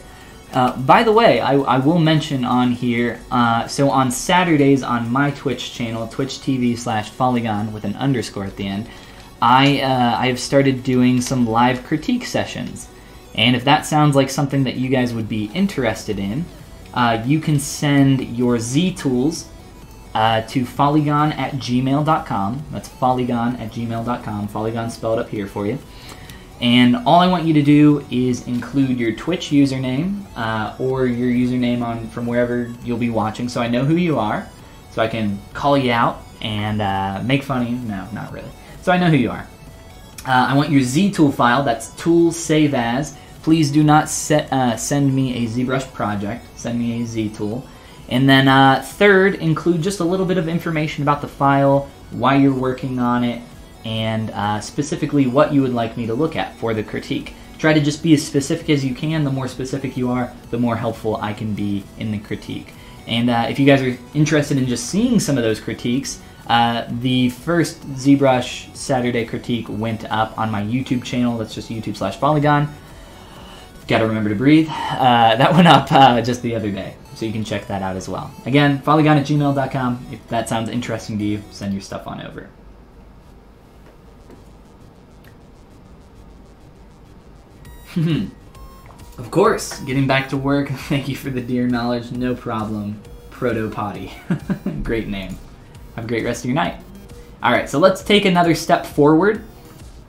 By the way, I will mention on here, so on Saturdays on my Twitch channel, twitch.tv/Follygon with an underscore at the end, I have started doing some live critique sessions. And if that sounds like something that you guys would be interested in, you can send your Z-tools to Follygon@gmail.com. That's Follygon@gmail.com. Follygon spelled up here for you. And all I want you to do is include your Twitch username or your username from wherever you'll be watching, so I know who you are, so I can call you out and make fun of you. No, not really. So I know who you are. I want your ZTool file. That's tool save as. Please do not send me a ZBrush project. Send me a ZTool. And then third, include just a little bit of information about the file, why you're working on it, and specifically what you would like me to look at for the critique. Try to just be as specific as you can. The more specific you are, the more helpful I can be in the critique. And if you guys are interested in just seeing some of those critiques, the first ZBrush Saturday critique went up on my YouTube channel. That's just YouTube/Follygon. Gotta remember to breathe. That went up just the other day, so you can check that out as well. Again, follygon@gmail.com. If that sounds interesting to you, send your stuff on over. Of course, getting back to work. Thank you for the dear knowledge. No problem. Proto-Potty. Great name. Have a great rest of your night. All right, so let's take another step forward.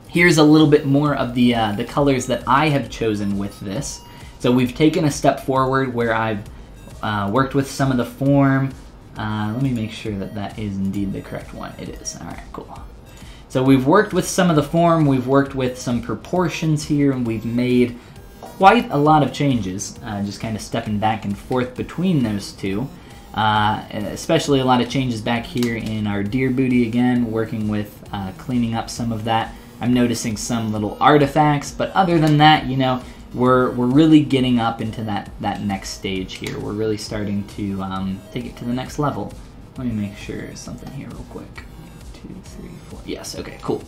Here's a little bit more of the colors that I have chosen with this. So we've taken a step forward where I've worked with some of the form. Let me make sure that that is indeed the correct one. It is. All right, cool. So we've worked with some of the form, we've worked with some proportions here, and we've made quite a lot of changes, just kind of stepping back and forth between those two. Especially a lot of changes back here in our deer booty again, working with cleaning up some of that. I'm noticing some little artifacts, but other than that, you know, we're really getting up into that next stage here. We're really starting to take it to the next level. Let me make sure something here real quick. 2, 3, 4. Yes, okay, cool.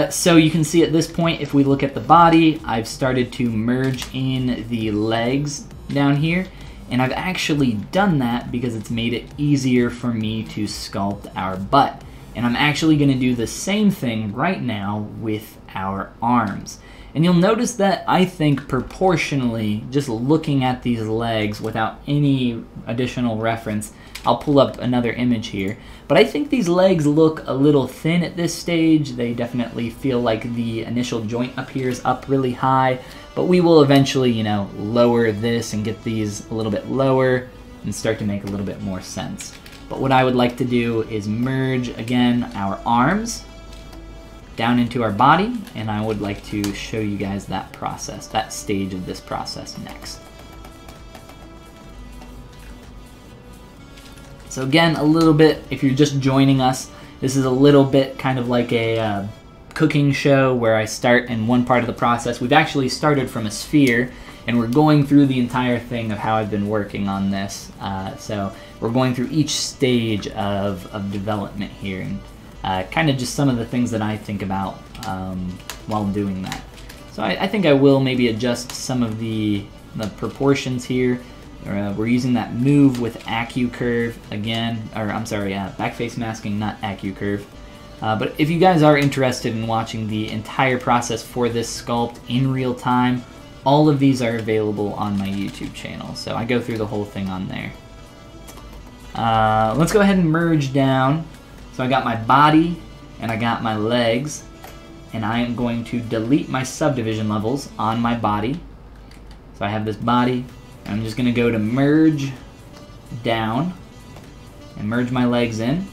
So you can see at this point, if we look at the body, I've started to merge in the legs down here, and I've actually done that because it's made it easier for me to sculpt our butt. And I'm actually going to do the same thing right now with our arms. And you'll notice that I think proportionally, just looking at these legs without any additional reference, I'll pull up another image here, but I think these legs look a little thin at this stage. They definitely feel like the initial joint up here is up really high, but we will eventually, you know, lower this and get these a little bit lower and start to make a little bit more sense. But what I would like to do is merge, again, our arms down into our body, and I would like to show you guys that process, that stage of this process next. So again, a little bit, if you're just joining us, this is a little bit kind of like a cooking show where I start in one part of the process. We've actually started from a sphere, and we're going through the entire thing of how I've been working on this. So we're going through each stage of development here, and kind of just some of the things that I think about while doing that. So I think I will maybe adjust some of the proportions here. We're using that move with AccuCurve again, or I'm sorry, backface masking, not AccuCurve. But if you guys are interested in watching the entire process for this sculpt in real time, all of these are available on my YouTube channel. So I go through the whole thing on there. Let's go ahead and merge down. So I got my body and I got my legs, and I am going to delete my subdivision levels on my body. So I have this body. I'm just going to go to merge down and merge my legs in.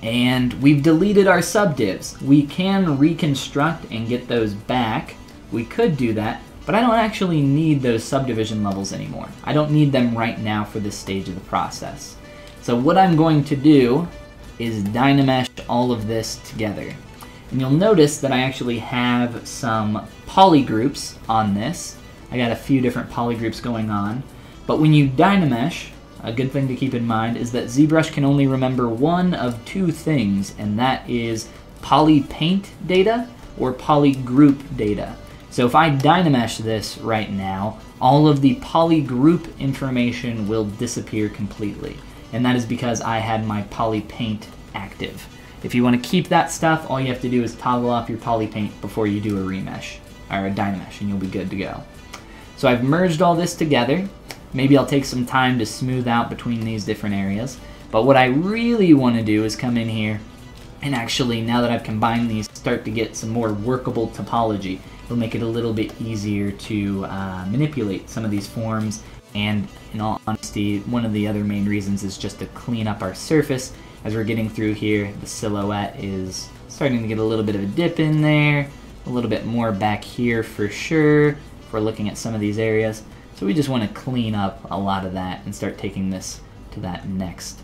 And we've deleted our subdivs. We can reconstruct and get those back. We could do that, but I don't actually need those subdivision levels anymore. I don't need them right now for this stage of the process. So what I'm going to do is Dynamesh all of this together. And you'll notice that I actually have some polygroups on this. I got a few different polygroups going on. But when you Dynamesh, a good thing to keep in mind is that ZBrush can only remember one of two things, and that is Polypaint data or polygroup data. So if I Dynamesh this right now, all of the polygroup information will disappear completely. And that is because I had my Polypaint active. If you want to keep that stuff, all you have to do is toggle off your Polypaint before you do a remesh, or a Dynamesh, and you'll be good to go. So I've merged all this together. Maybe I'll take some time to smooth out between these different areas. But what I really want to do is come in here and actually, now that I've combined these start to get some more workable topology. It'll make it a little bit easier to manipulate some of these forms, and in all honesty, one of the other main reasons is just to clean up our surface. As we're getting through here, the silhouette is starting to get a little bit of a dip in there, a little bit more back here for sure, if we're looking at some of these areas. So we just want to clean up a lot of that and start taking this to that next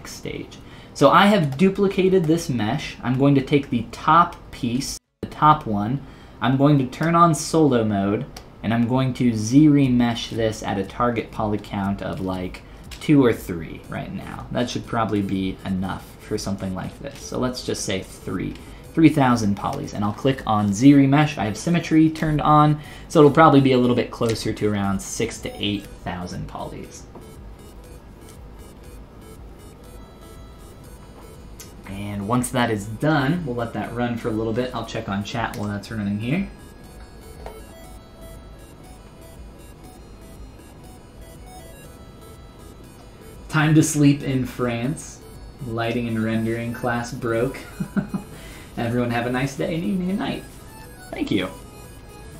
stage. So I have duplicated this mesh. I'm going to take the top piece, the top one, I'm going to turn on solo mode, and I'm going to Z-remesh this at a target poly count of like 2 or 3 right now. That should probably be enough for something like this. So let's just say 3,000 polys, and I'll click on Z-remesh. I have symmetry turned on, so it'll probably be a little bit closer to around 6,000 to 8,000 polys. And once that is done, we'll let that run for a little bit. I'll check on chat while that's running here. Time to sleep in France. Lighting and rendering class broke. Everyone have a nice day and evening and night. Thank you.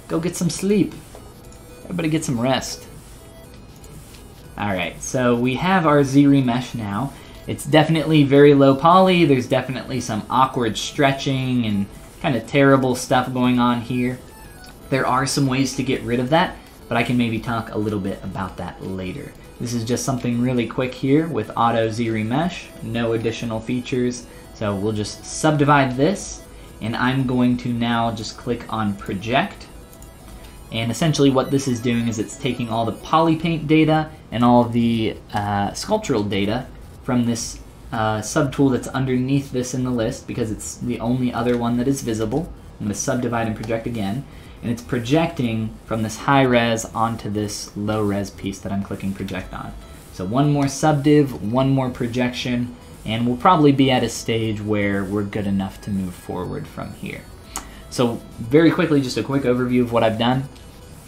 Go get some sleep. Everybody get some rest. Alright, so we have our Z-remesh now. It's definitely very low poly. There's definitely some awkward stretching and kind of terrible stuff going on here. There are some ways to get rid of that, but I can maybe talk a little bit about that later. This is just something really quick here with Auto Z-remesh, no additional features. So we'll just subdivide this, and I'm going to now just click on Project. And essentially what this is doing is it's taking all the Polypaint data and all the sculptural data from this subtool that's underneath this in the list, because it's the only other one that is visible. I'm going to subdivide and project again, and it's projecting from this high res onto this low res piece that I'm clicking project on. So one more subdiv, one more projection, and we'll probably be at a stage where we're good enough to move forward from here. So very quickly, just a quick overview of what I've done.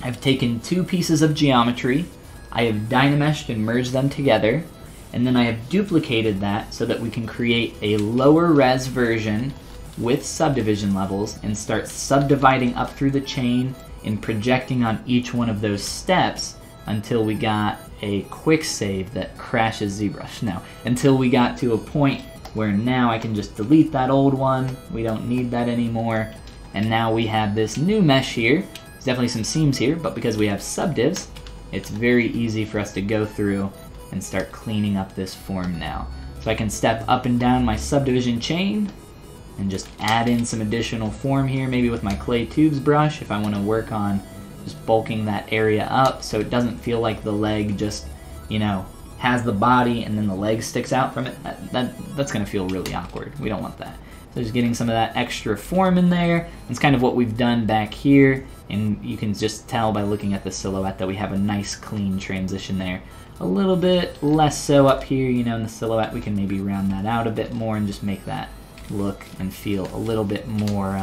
I've taken 2 pieces of geometry, I have dynameshed and merged them together, and then I have duplicated that so that we can create a lower res version with subdivision levels and start subdividing up through the chain and projecting on each one of those steps until we got a quick save that crashes ZBrush. No, until we got to a point where now I can just delete that old one, we don't need that anymore, and now we have this new mesh here. There's definitely some seams here, but because we have subdivs, it's very easy for us to go through and start cleaning up this form now. So I can step up and down my subdivision chain and just add in some additional form here, maybe with my clay tubes brush if I want to work on just bulking that area up so it doesn't feel like the leg just, you know, has the body and then the leg sticks out from it. That's going to feel really awkward. We don't want that. So just getting some of that extra form in there. That's kind of what we've done back here, and you can just tell by looking at the silhouette that we have a nice clean transition there. A little bit less so up here, you know, in the silhouette. We can maybe round that out a bit more and just make that look and feel a little bit more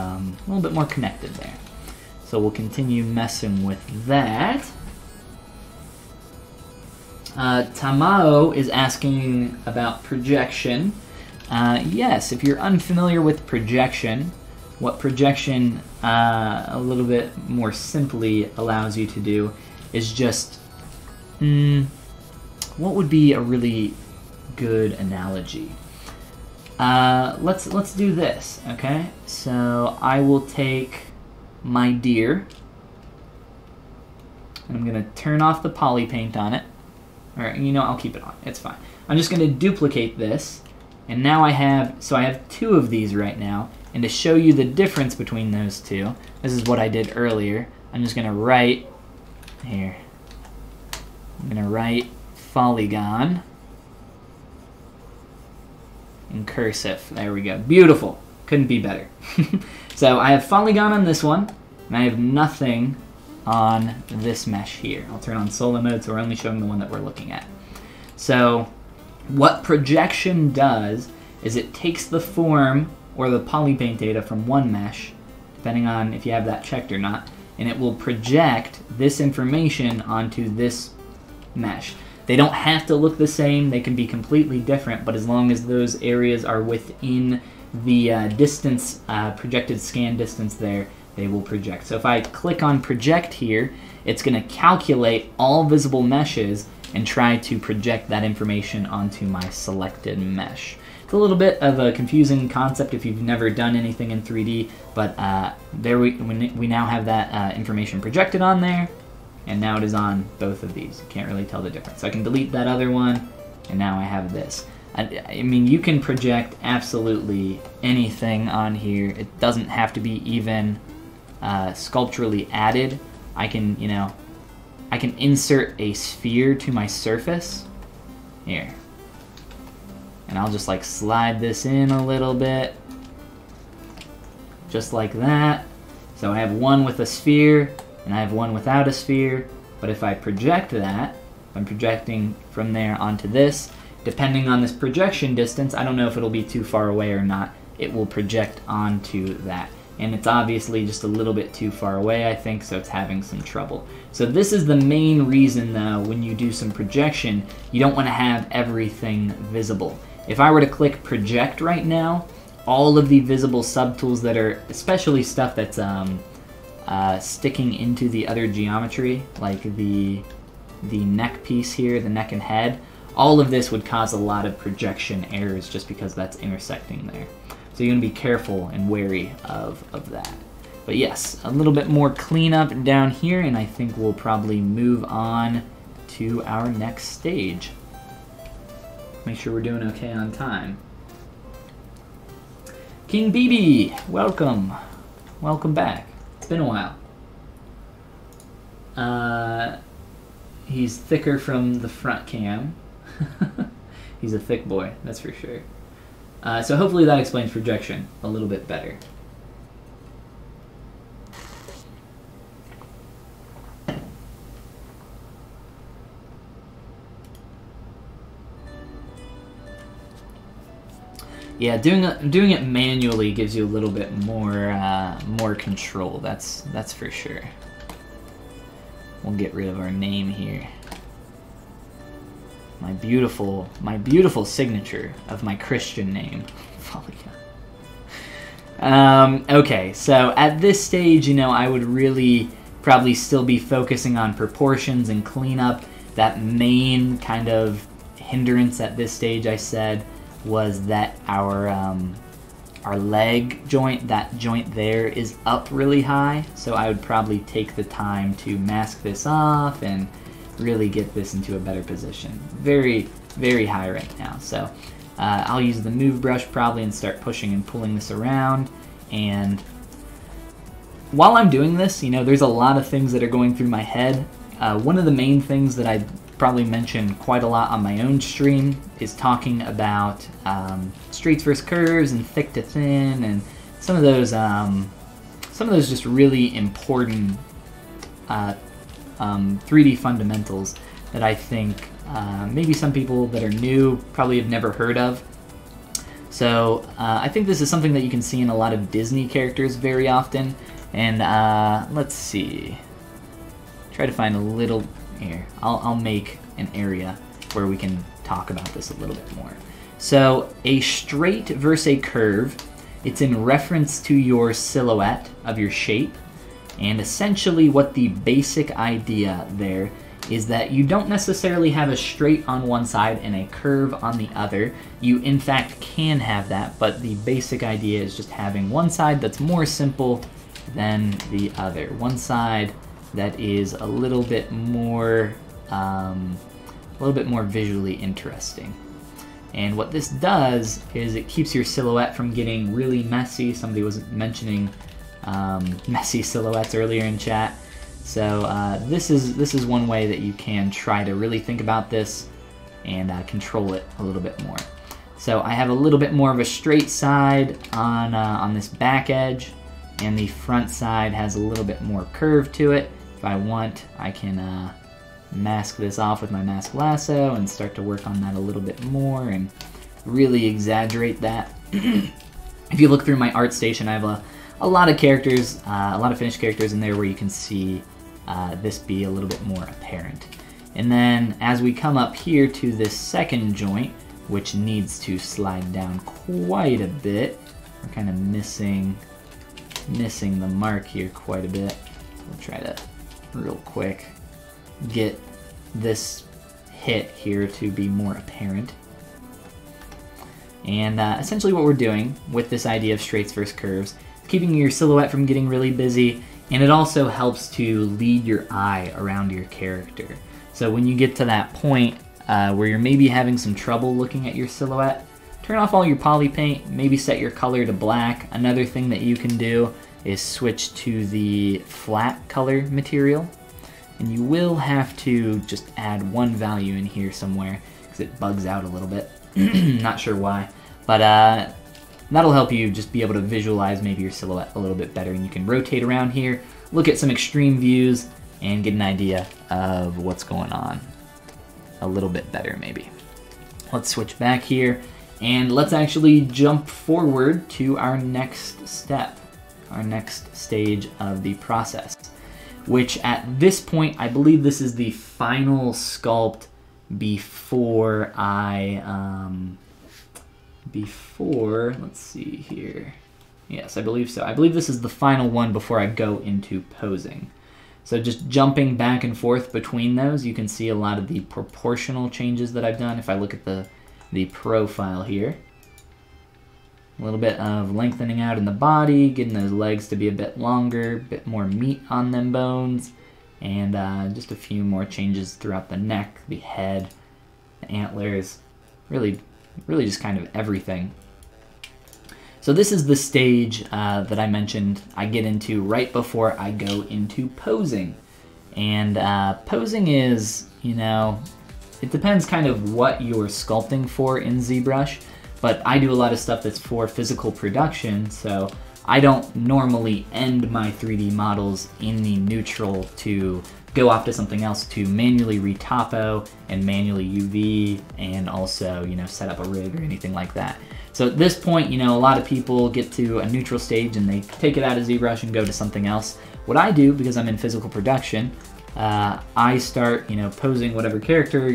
connected there. So we'll continue messing with that. Tamao is asking about projection. Yes, if you're unfamiliar with projection, what projection a little bit more simply allows you to do is just, what would be a really good analogy? Let's do this, okay? So I will take my deer, and I'm gonna turn off the Polypaint on it. Or, you know, I'll keep it on, it's fine. I'm just gonna duplicate this, and now I have 2 of these right now, and to show you the difference between those two, this is what I did earlier. I'm just gonna write, here, I'm gonna write Follygon in cursive. There we go. Beautiful. Couldn't be better. So I have Follygon on this one, and I have nothing on this mesh here. I'll turn on solo mode so we're only showing the one that we're looking at. So what projection does is it takes the form or the Polypaint data from one mesh, depending on if you have that checked or not, and it will project this information onto this mesh. They don't have to look the same, they can be completely different, but as long as those areas are within the distance, projected scan distance there, they will project. So if I click on project here, it's going to calculate all visible meshes and try to project that information onto my selected mesh. It's a little bit of a confusing concept if you've never done anything in 3D, but there we now have that information projected on there, and now it is on both of these. You can't really tell the difference. So I can delete that other one, and now I have this. I mean, you can project absolutely anything on here. It doesn't have to be even sculpturally added. I can, you know, I can insert a sphere to my surface here, and I'll just like slide this in a little bit, just like that. So I have one with a sphere and I have one without a sphere, but if I project that, if I'm projecting from there onto this, depending on this projection distance, I don't know if it'll be too far away or not, it will project onto that. And it's obviously just a little bit too far away, I think, so it's having some trouble. So this is the main reason, though, when you do some projection, you don't want to have everything visible. If I were to click project right now, all of the visible subtools that are, especially stuff that's sticking into the other geometry, like the neck piece here, the neck and head, all of this would cause a lot of projection errors just because that's intersecting there. So you're going to be careful and wary of that. But yes, a little bit more cleanup down here, and I think we'll probably move on to our next stage. Make sure we're doing okay on time. King BB, welcome. Welcome back. It's been a while. He's thicker from the front cam. He's a thick boy, that's for sure. So hopefully that explains projection a little bit better. Yeah, doing it manually gives you a little bit more control. That's for sure. We'll get rid of our name here. My beautiful signature of my Christian name, Follygon. Okay, so at this stage, you know, I would really probably still be focusing on proportions and cleanup. That main kind of hindrance at this stage, I said, was that our leg joint, that joint there, is up really high. So I would probably take the time to mask this off and really get this into a better position. Very, very high right now. So I'll use the move brush probably and start pushing and pulling this around. And while I'm doing this, you know, there's a lot of things that are going through my head. One of the main things that I probably mention quite a lot on my own stream is talking about streets versus curves and thick to thin, and some of those just really important 3D fundamentals that I think maybe some people that are new probably have never heard of. So I think this is something that you can see in a lot of Disney characters very often. And let's see. Try to find a little here. I'll make an area where we can talk about this a little bit more. So a straight versus a curve, it's in reference to your silhouette of your shape. And essentially what the basic idea there is that you don't necessarily have a straight on one side and a curve on the other. You in fact can have that, but the basic idea is just having one side that's more simple than the other. One side that is a little bit more visually interesting. And what this does is it keeps your silhouette from getting really messy. Somebody was mentioning messy silhouettes earlier in chat. So this is one way that you can try to really think about this and control it a little bit more. So I have a little bit more of a straight side on this back edge, and the front side has a little bit more curve to it. If I want, I can mask this off with my mask lasso and start to work on that a little bit more and really exaggerate that. If you look through my art station, I have a lot of characters, a lot of finished characters in there where you can see this be a little bit more apparent. And then as we come up here to this second joint, which needs to slide down quite a bit, we're kind of missing the mark here quite a bit. We'll try to, real quick, get this hit here to be more apparent. And essentially what we're doing with this idea of straights versus curves, keeping your silhouette from getting really busy, and it also helps to lead your eye around your character. So when you get to that point where you're maybe having some trouble looking at your silhouette, turn off all your Polypaint, maybe set your color to black. Another thing that you can do is switch to the flat color material. And you will have to just add one value in here somewhere because it bugs out a little bit. Not sure why, but that'll help you just be able to visualize maybe your silhouette a little bit better. And you can rotate around here, look at some extreme views, and get an idea of what's going on a little bit better maybe. Let's switch back here, and let's actually jump forward to our next step, our next stage of the process, which at this point, I believe this is the final sculpt before let's see here. Yes, I believe so. I believe this is the final one before I go into posing. So just jumping back and forth between those, you can see a lot of the proportional changes that I've done. If I look at the profile here, a little bit of lengthening out in the body, getting those legs to be a bit longer, a bit more meat on them bones, and just a few more changes throughout the neck, the head, the antlers, really just kind of everything. So this is the stage that I mentioned I get into right before I go into posing. And posing is, it depends kind of what you're sculpting for in ZBrush, but I do a lot of stuff that's for physical production, so I don't normally end my 3D models in the neutral to go off to something else to manually retopo and manually UV and also, set up a rig or anything like that. So at this point, a lot of people get to a neutral stage and they take it out of ZBrush and go to something else. What I do, because I'm in physical production, I start, posing whatever character,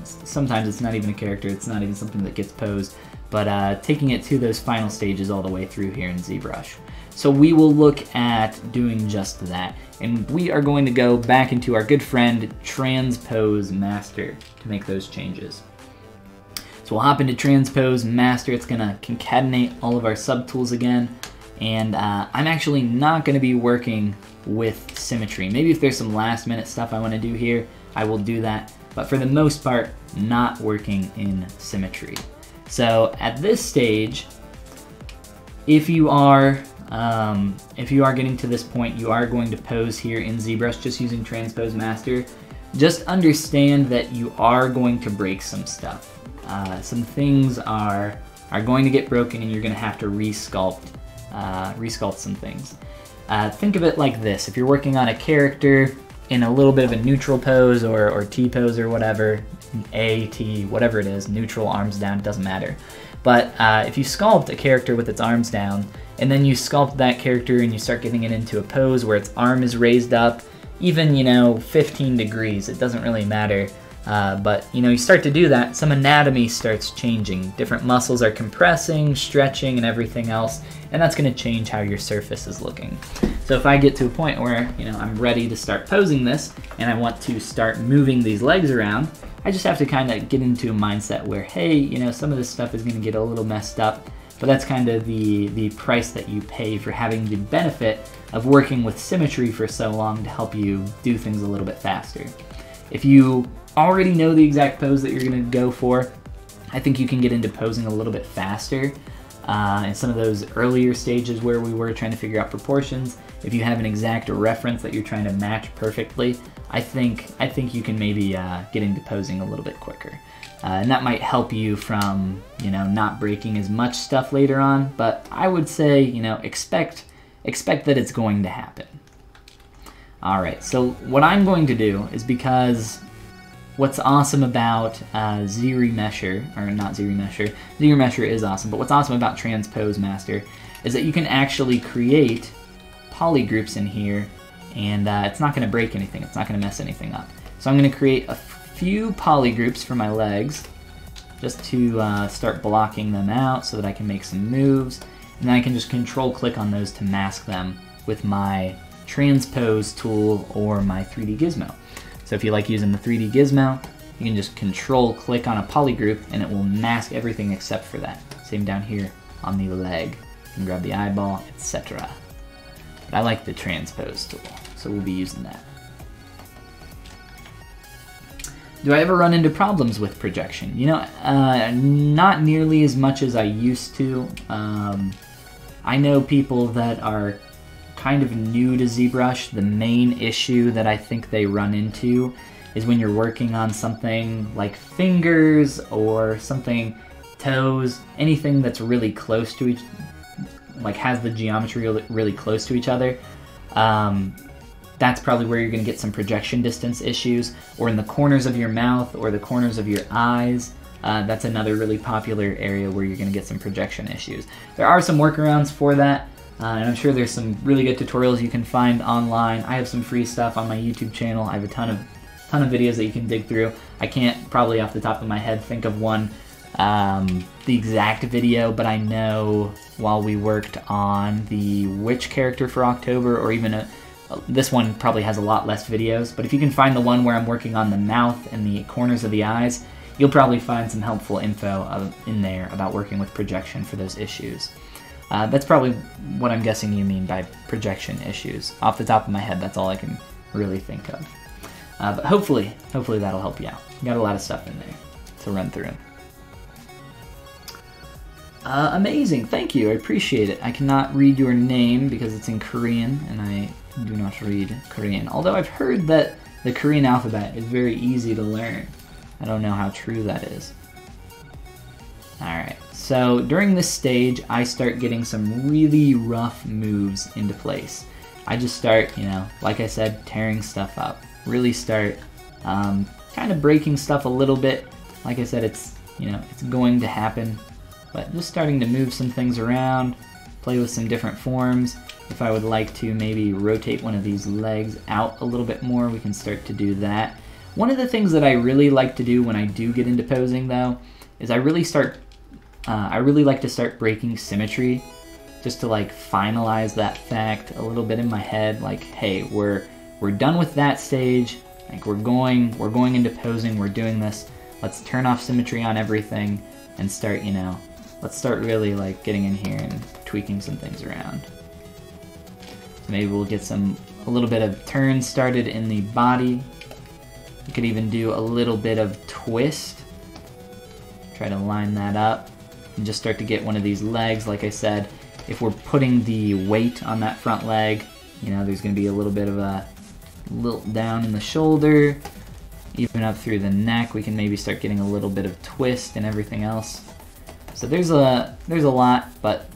sometimes it's not even a character, it's not even something that gets posed, but taking it to those final stages all the way through here in ZBrush. So we will look at doing just that. And we are going to go back into our good friend Transpose Master to make those changes. So we'll hop into Transpose Master. It's going to concatenate all of our subtools again. And I'm actually not going to be working with symmetry. Maybe if there's some last minute stuff I want to do here, I will do that. But for the most part, not working in symmetry. So at this stage, if you are getting to this point, you are going to pose here in ZBrush just using Transpose Master. Just understand that you are going to break some stuff. Some things are going to get broken and you're going to have to resculpt some things. Think of it like this. If you're working on a character in a little bit of a neutral pose or T pose or whatever, A, T, whatever it is, neutral, arms down, it doesn't matter. But if you sculpt a character with its arms down, and then you sculpt that character and you start getting it into a pose where its arm is raised up, even, 15 degrees, it doesn't really matter. But, you start to do that, some anatomy starts changing. Different muscles are compressing, stretching, and everything else, and that's going to change how your surface is looking. So if I get to a point where, I'm ready to start posing this, and I want to start moving these legs around, I just have to kind of get into a mindset where, hey, some of this stuff is going to get a little messed up, but that's kind of the price that you pay for having the benefit of working with symmetry for so long to help you do things a little bit faster. If you already know the exact pose that you're going to go for, I think you can get into posing a little bit faster. In some of those earlier stages where we were trying to figure out proportions, if you have an exact reference that you're trying to match perfectly, I think you can maybe get into posing a little bit quicker. And that might help you from, not breaking as much stuff later on, but I would say, expect that it's going to happen. All right, so what I'm going to do is, because what's awesome about ZRemesher, or not ZRemesher, ZRemesher is awesome, but what's awesome about Transpose Master is that you can actually create polygroups in here, and it's not going to break anything, it's not going to mess anything up. So I'm going to create a few polygroups for my legs, just to start blocking them out so that I can make some moves. and then I can just control click on those to mask them with my transpose tool or my 3D gizmo. So if you like using the 3D gizmo, you can just control click on a polygroup and it will mask everything except for that. Same down here on the leg. You can grab the eyeball, etc. But I like the transpose tool, so we'll be using that. Do I ever run into problems with projection? You know, not nearly as much as I used to. I know people that are kind of new to ZBrush. The main issue that I think they run into is when you're working on something like fingers or something, toes, anything that's really close to each, like has the geometry really close to each other. That's probably where you're going to get some projection distance issues, or in the corners of your mouth or the corners of your eyes. That's another really popular area where you're going to get some projection issues. There are some workarounds for that, and I'm sure there's some really good tutorials you can find online. I have some free stuff on my YouTube channel. I have a ton of videos that you can dig through. I can't probably off the top of my head think of one, the exact video, but I know while we worked on the witch character for October, or even this one probably has a lot less videos, but if you can find the one where I'm working on the mouth and the corners of the eyes, you'll probably find some helpful info in there about working with projection for those issues. That's probably what I'm guessing you mean by projection issues. Off the top of my head, that's all I can really think of. But hopefully that'll help you out. Got a lot of stuff in there to run through. Amazing, thank you, I appreciate it. I cannot read your name because it's in Korean, and I do not read Korean. Although I've heard that the Korean alphabet is very easy to learn. I don't know how true that is. Alright, so during this stage, I start getting some really rough moves into place. I just start, you know, like I said, tearing stuff up. Really start kind of breaking stuff a little bit. Like I said, it's, you know, it's going to happen. But just starting to move some things around, play with some different forms. If I would like to maybe rotate one of these legs out a little bit more, we can start to do that. One of the things that I really like to do when I do get into posing, though, is I really like to start breaking symmetry, just to like finalize that fact a little bit in my head. Like, hey, we're done with that stage. Like we're going into posing. We're doing this. Let's turn off symmetry on everything and start, you know, let's start really like getting in here and tweaking some things around. So maybe we'll get a little bit of turn started in the body. You could even do a little bit of twist. Try to line that up and just start to get one of these legs. Like I said, if we're putting the weight on that front leg, you know, there's going to be a little bit of a lilt down in the shoulder, even up through the neck. We can maybe start getting a little bit of twist and everything else. So there's a lot, but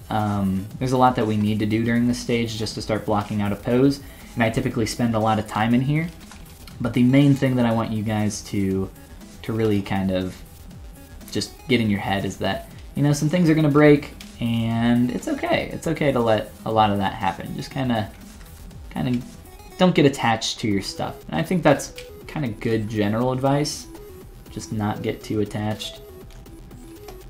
there's a lot that we need to do during this stage just to start blocking out a pose. And I typically spend a lot of time in here. But the main thing that I want you guys to really kind of just get in your head is that, you know, some things are going to break, and it's okay. It's okay to let a lot of that happen. Just kind of don't get attached to your stuff. And I think that's kind of good general advice. Just not get too attached.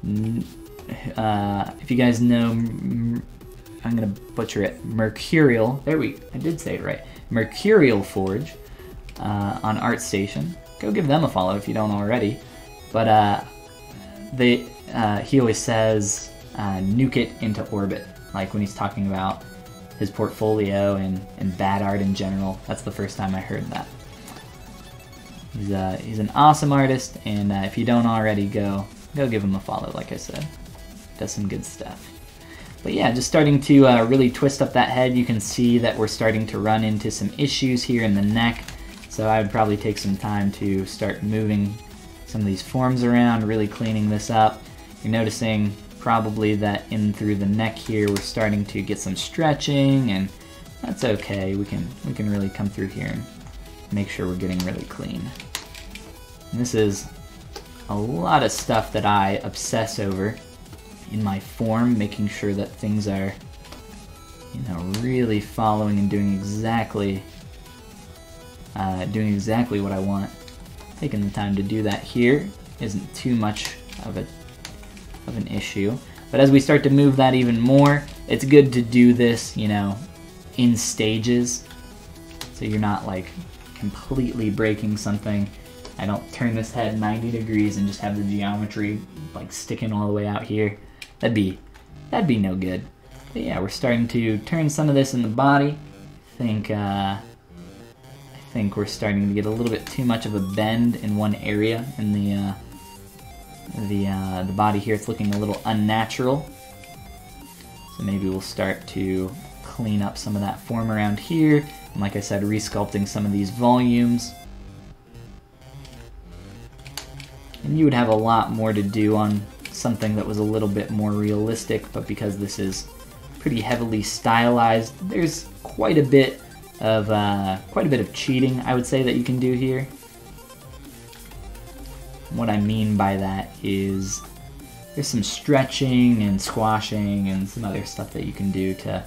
If you guys know, I'm gonna butcher it, Mercurial, I did say it right, Mercurial Forge on ArtStation. Go give them a follow if you don't already. But he always says nuke it into orbit, like when he's talking about his portfolio and bad art in general. That's the first time I heard that. He's an awesome artist, and if you don't already, go give him a follow, like I said. Does some good stuff. But yeah, just starting to really twist up that head. You can see that we're starting to run into some issues here in the neck, so I would probably take some time to start moving some of these forms around, really cleaning this up. You're noticing probably that in through the neck here we're starting to get some stretching, and that's okay. We can really come through here and make sure we're getting really clean. And this is a lot of stuff that I obsess over in my form, making sure that things are, you know, really following and doing exactly what I want. Taking the time to do that here isn't too much of an issue. But as we start to move that even more, it's good to do this, you know, in stages, so you're not like completely breaking something. I don't turn this head 90 degrees and just have the geometry like sticking all the way out here. That'd be no good. But yeah, we're starting to turn some of this in the body. I think we're starting to get a little bit too much of a bend in one area in the body here. It's looking a little unnatural. So maybe we'll start to clean up some of that form around here. And like I said, resculpting some of these volumes. And you would have a lot more to do on something that was a little bit more realistic, but because this is pretty heavily stylized, there's quite a bit of cheating, I would say, that you can do here. What I mean by that is there's some stretching and squashing and some other stuff that you can do to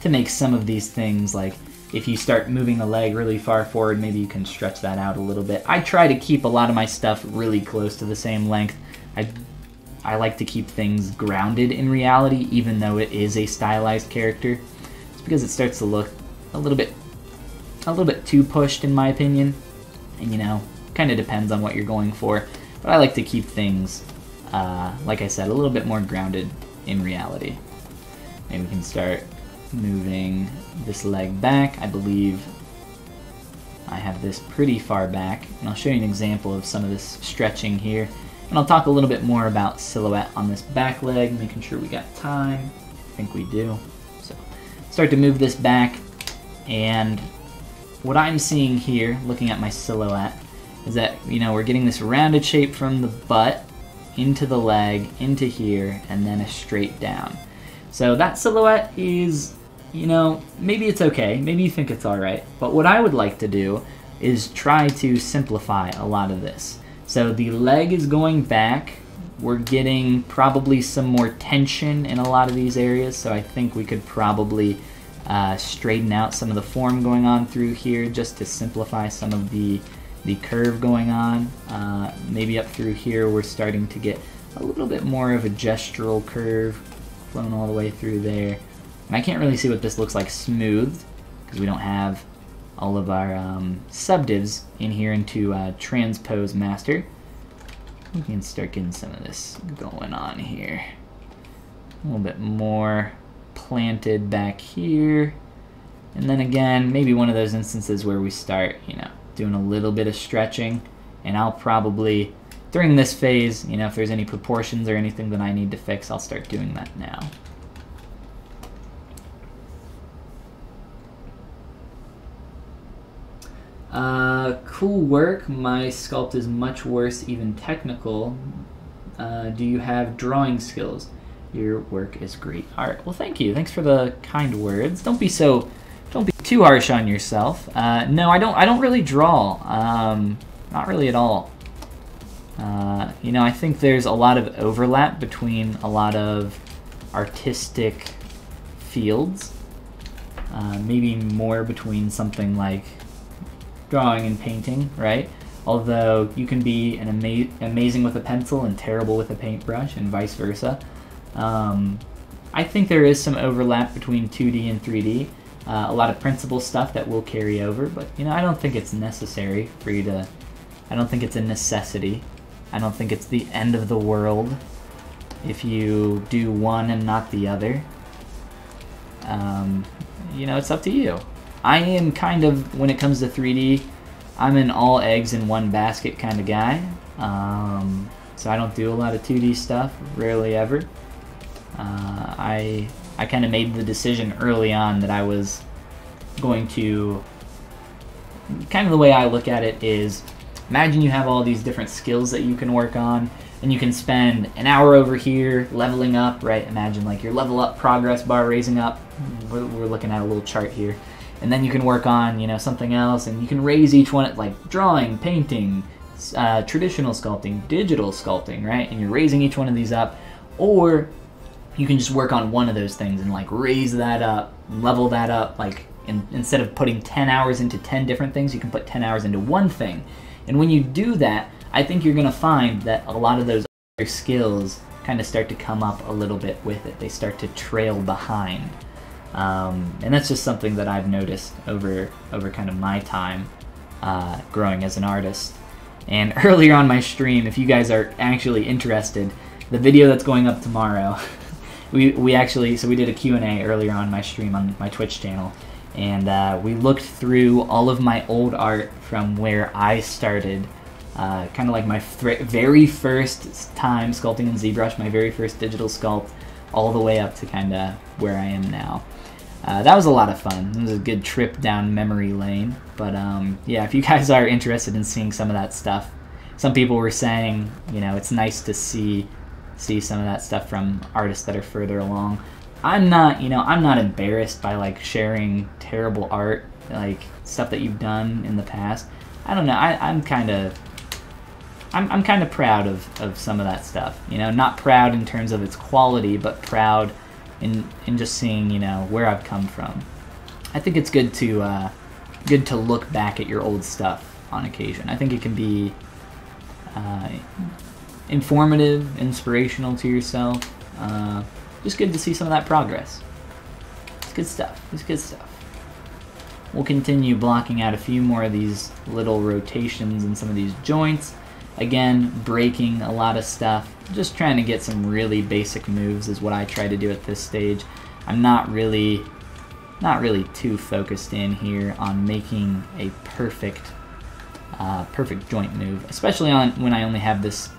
make some of these things, like if you start moving the leg really far forward, maybe you can stretch that out a little bit. I try to keep a lot of my stuff really close to the same length. I like to keep things grounded in reality, even though it is a stylized character. It's because it starts to look a little bit too pushed, in my opinion. And you know, kind of depends on what you're going for. But I like to keep things, like I said, a little bit more grounded in reality. Maybe we can start moving this leg back. I believe I have this pretty far back, and I'll show you an example of some of this stretching here. And I'll talk a little bit more about silhouette on this back leg, making sure we got time. I think we do. So start to move this back, and what I'm seeing here, looking at my silhouette, is that, you know, we're getting this rounded shape from the butt into the leg, into here, and then a straight down. So that silhouette is, you know, maybe it's okay, maybe you think it's alright, but what I would like to do is try to simplify a lot of this. So the leg is going back, we're getting probably some more tension in a lot of these areas, so I think we could probably straighten out some of the form going on through here just to simplify some of the curve going on. Maybe up through here we're starting to get a little bit more of a gestural curve flowing all the way through there. And I can't really see what this looks like smoothed because we don't have all of our subdivs in here into transpose master. We can start getting some of this going on here. A little bit more planted back here. And then again, maybe one of those instances where we start, you know, doing a little bit of stretching. And I'll probably, during this phase, you know, if there's any proportions or anything that I need to fix, I'll start doing that now. Cool work. My sculpt is much worse, even technical. Do you have drawing skills? Your work is great. All right. Well, thank you. Thanks for the kind words. Don't be too harsh on yourself. No, I don't really draw. Not really at all. You know, I think there's a lot of overlap between a lot of artistic fields. Maybe more between something like drawing and painting, right? Although you can be amazing with a pencil and terrible with a paintbrush, and vice versa. I think there is some overlap between 2D and 3D. A lot of principle stuff that will carry over, but you know, I don't think it's necessary for you to. I don't think it's a necessity. I don't think it's the end of the world if you do one and not the other. You know, it's up to you. I am kind of, when it comes to 3D, I'm an all eggs in one basket kind of guy. So I don't do a lot of 2D stuff, rarely ever. I kind of made the decision early on that I was going to, kind of the way I look at it is, imagine you have all these different skills that you can work on, and you can spend an hour over here leveling up, right? Imagine like your level up progress bar raising up. We're looking at a little chart here. And then you can work on, you know, something else, and you can raise each one, like drawing, painting, traditional sculpting, digital sculpting, right? And you're raising each one of these up. Or you can just work on one of those things and like raise that up, level that up. Like instead of putting 10 hours into 10 different things, you can put 10 hours into one thing. And when you do that, I think you're going to find that a lot of those other skills kind of start to come up a little bit with it. They start to trail behind. And that's just something that I've noticed over kind of my time growing as an artist. And earlier on my stream, if you guys are actually interested, the video that's going up tomorrow, we did a Q&A earlier on my stream on my Twitch channel, and we looked through all of my old art from where I started, kind of like my very first time sculpting in ZBrush, my very first digital sculpt, all the way up to kind of where I am now. That was a lot of fun. It was a good trip down memory lane. But yeah, if you guys are interested in seeing some of that stuff, some people were saying, you know, it's nice to see some of that stuff from artists that are further along. I'm not embarrassed by like sharing terrible art, like stuff that you've done in the past. I don't know. I'm kind of proud of some of that stuff. You know, not proud in terms of its quality, but proud in just seeing, you know, where I've come from. I think it's good to look back at your old stuff on occasion. I think it can be informative, inspirational to yourself. Just good to see some of that progress. It's good stuff. It's good stuff. We'll continue blocking out a few more of these little rotations and some of these joints. Again, breaking a lot of stuff. Just trying to get some really basic moves is what I try to do at this stage. I'm not really too focused in here on making a perfect joint move, especially when I only have this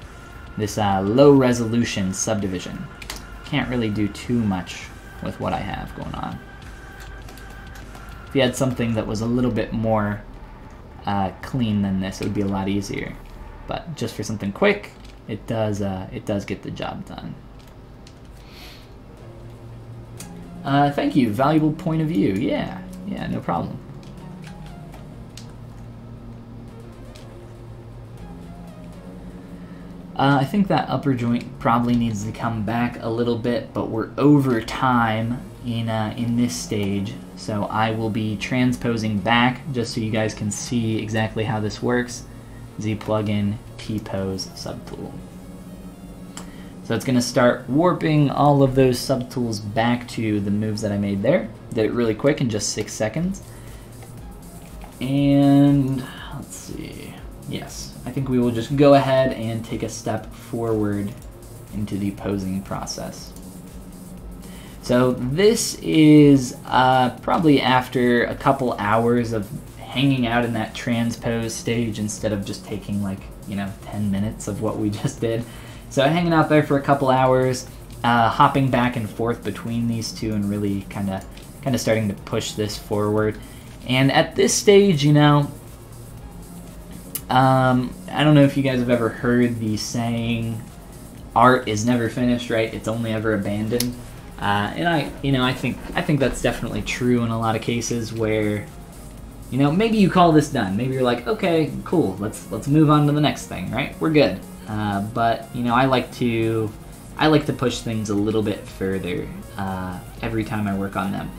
low resolution subdivision. Can't really do too much with what I have going on. If you had something that was a little bit more clean than this, it would be a lot easier. But just for something quick, it does get the job done. Thank you, valuable point of view. Yeah, no problem. I think that upper joint probably needs to come back a little bit, but we're over time in this stage, so I will be transposing back just so you guys can see exactly how this works. Z plugin T-pose subtool. So it's going to start warping all of those subtools back to the moves that I made there. Did it really quick in just 6 seconds. And let's see. Yes, I think we will just go ahead and take a step forward into the posing process. So this is probably after a couple hours of hanging out in that transpose stage instead of just taking like, 10 minutes of what we just did. So hanging out there for a couple hours, hopping back and forth between these two and really kind of starting to push this forward. And at this stage, I don't know if you guys have ever heard the saying, art is never finished, right? It's only ever abandoned. And I think that's definitely true in a lot of cases where, maybe you call this done. Maybe you're like, okay, cool, let's move on to the next thing, right? We're good. But I like to push things a little bit further every time I work on them.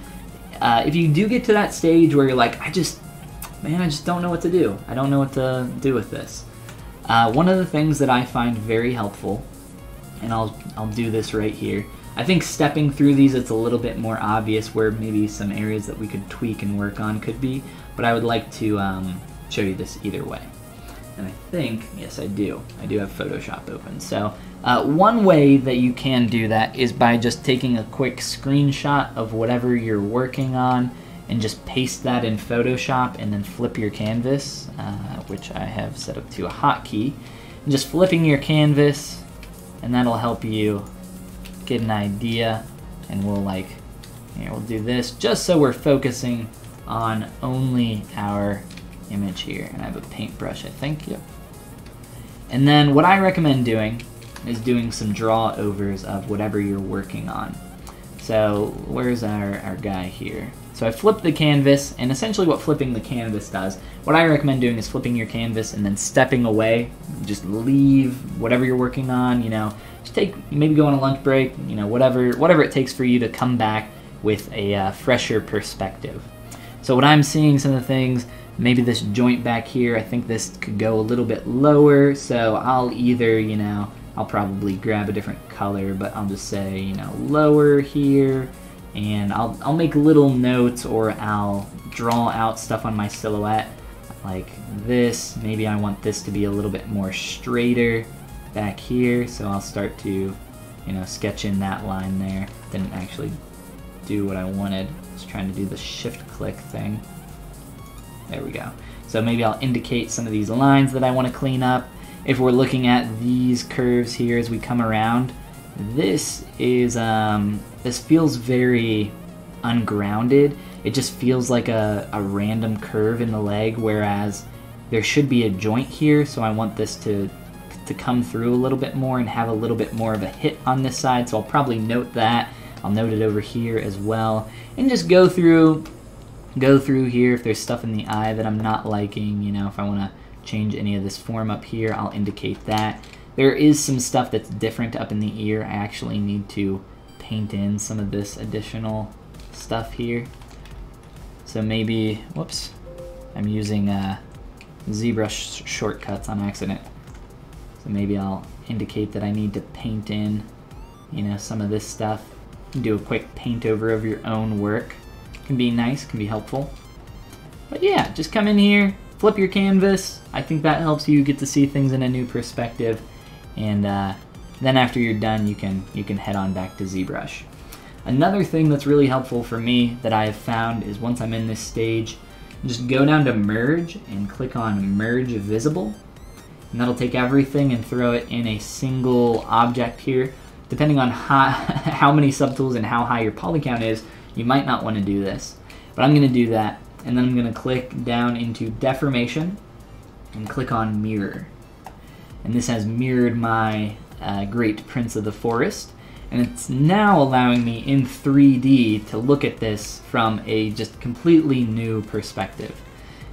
If you do get to that stage where you're like, I just don't know what to do. I don't know what to do with this. One of the things that I find very helpful, and I'll do this right here. I think stepping through these, it's a little bit more obvious where maybe some areas that we could tweak and work on could be, but I would like to show you this either way. And I think, yes, I do have Photoshop open. So one way that you can do that is by just taking a quick screenshot of whatever you're working on and just paste that in Photoshop and then flip your canvas, which I have set up to a hotkey. And just flipping your canvas, and that'll help you get an idea. And we'll do this just so we're focusing on only our image here. And I have a paintbrush, I think. Yep. And then what I recommend doing is doing some draw overs of whatever you're working on. So where's our guy here? So I flipped the canvas, and essentially what flipping the canvas does, what I recommend doing is flipping your canvas and then stepping away. Just leave whatever you're working on, just maybe go on a lunch break, whatever it takes for you to come back with a fresher perspective. So what I'm seeing, some of the things, maybe this joint back here, I think this could go a little bit lower, so I'll either, I'll probably grab a different color, but I'll just say, you know, lower here, and I'll make little notes, or I'll draw out stuff on my silhouette like this. Maybe I want this to be a little bit more straighter back here, so I'll start to, you know, sketch in that line there. Didn't actually do what I wanted. I was trying to do the shift click thing. There we go. So maybe I'll indicate some of these lines that I want to clean up. If we're looking at these curves here as we come around, this is this feels very ungrounded. It just feels like a random curve in the leg, whereas there should be a joint here, so I want this to come through a little bit more and have a little bit more of a hit on this side, so I'll probably note that. I'll note it over here as well, and just go through here if there's stuff in the eye that I'm not liking. You know, if I want to change any of this form up here, I'll indicate that. There is some stuff that's different up in the ear. I actually need to paint in some of this additional stuff here. So maybe, whoops, I'm using ZBrush shortcuts on accident. So maybe I'll indicate that I need to paint in, you know, some of this stuff. You can do a quick paint over of your own work. Can be nice, can be helpful. But yeah, just come in here, flip your canvas. I think that helps you get to see things in a new perspective. And then after you're done, you can head on back to ZBrush. Another thing that's really helpful for me that I have found is once I'm in this stage, just go down to Merge and click on Merge Visible. And that'll take everything and throw it in a single object here. Depending on how many subtools and how high your poly count is, you might not want to do this. But I'm going to do that. And then I'm going to click down into Deformation and click on Mirror. And this has mirrored my Great Prince of the Forest. And it's now allowing me in 3D to look at this from a just completely new perspective.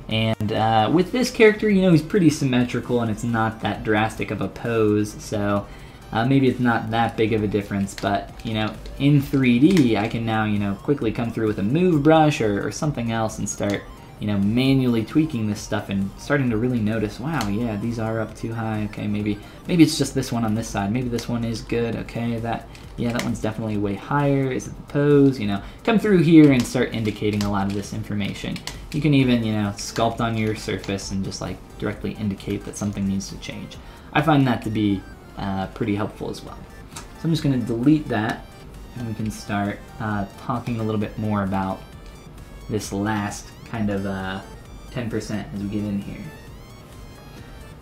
And with this character, you know, he's pretty symmetrical and it's not that drastic of a pose, so maybe it's not that big of a difference, but, you know, in 3D, I can now, you know, quickly come through with a move brush or something else and start, you know, manually tweaking this stuff and starting to really notice, wow, yeah, these are up too high, okay, maybe it's just this one on this side, maybe this one is good, okay, that one's definitely way higher, is it the pose, you know, come through here and start indicating a lot of this information. You can even, you know, sculpt on your surface and just like directly indicate that something needs to change. I find that to be pretty helpful as well. So I'm just going to delete that and we can start talking a little bit more about this last kind of 10% as we get in here.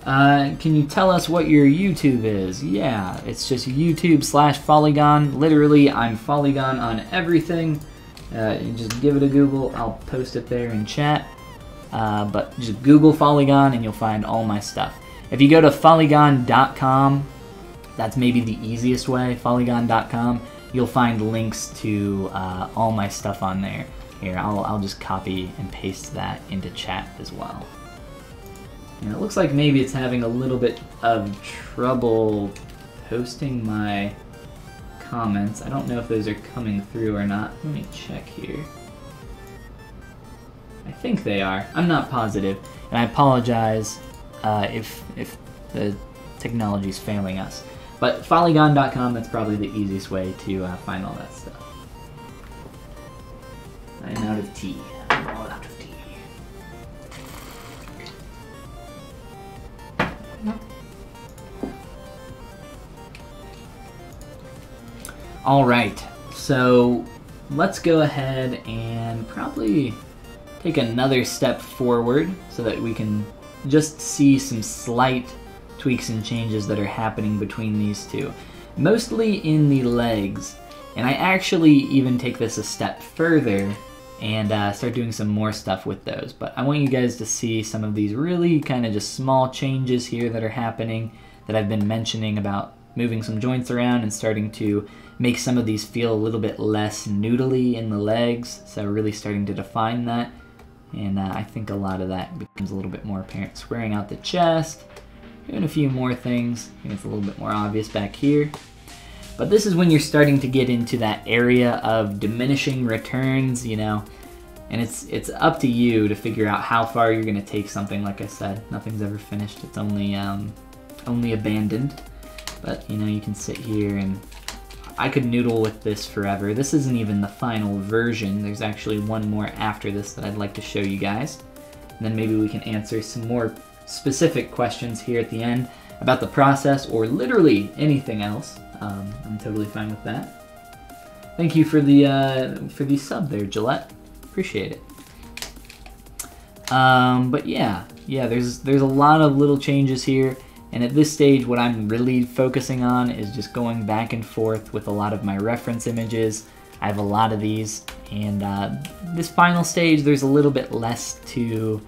Can you tell us what your YouTube is? Yeah, it's just YouTube/Follygon. Literally, I'm Follygon on everything. You just give it a Google. I'll post it there in chat. But just Google Follygon and you'll find all my stuff. If you go to Follygon.com, that's maybe the easiest way, Follygon.com, you'll find links to all my stuff on there. Here, I'll just copy and paste that into chat as well. And it looks like maybe it's having a little bit of trouble posting my comments. I don't know if those are coming through or not. Let me check here. I think they are. I'm not positive, and I apologize if the technology is failing us. But Follygon.com, that's probably the easiest way to find all that stuff. I'm out of tea. I'm all out of tea. Alright, so let's go ahead and probably take another step forward so that we can just see some slight tweaks and changes that are happening between these two. Mostly in the legs, and I actually even take this a step further and start doing some more stuff with those. But I want you guys to see some of these really kind of just small changes here that are happening that I've been mentioning about moving some joints around and starting to make some of these feel a little bit less noodly in the legs. So really starting to define that. And I think a lot of that becomes a little bit more apparent. Squaring out the chest, doing a few more things. I think it's a little bit more obvious back here. But this is when you're starting to get into that area of diminishing returns, you know, and it's up to you to figure out how far you're going to take something. Like I said, nothing's ever finished. It's only abandoned. But you know, you can sit here and I could noodle with this forever. This isn't even the final version. There's actually one more after this that I'd like to show you guys. And then maybe we can answer some more specific questions here at the end about the process or literally anything else. I'm totally fine with that. Thank you for the sub there, Gillette. Appreciate it. But yeah, there's a lot of little changes here. And at this stage, what I'm really focusing on is just going back and forth with a lot of my reference images. I have a lot of these, and this final stage, there's a little bit less to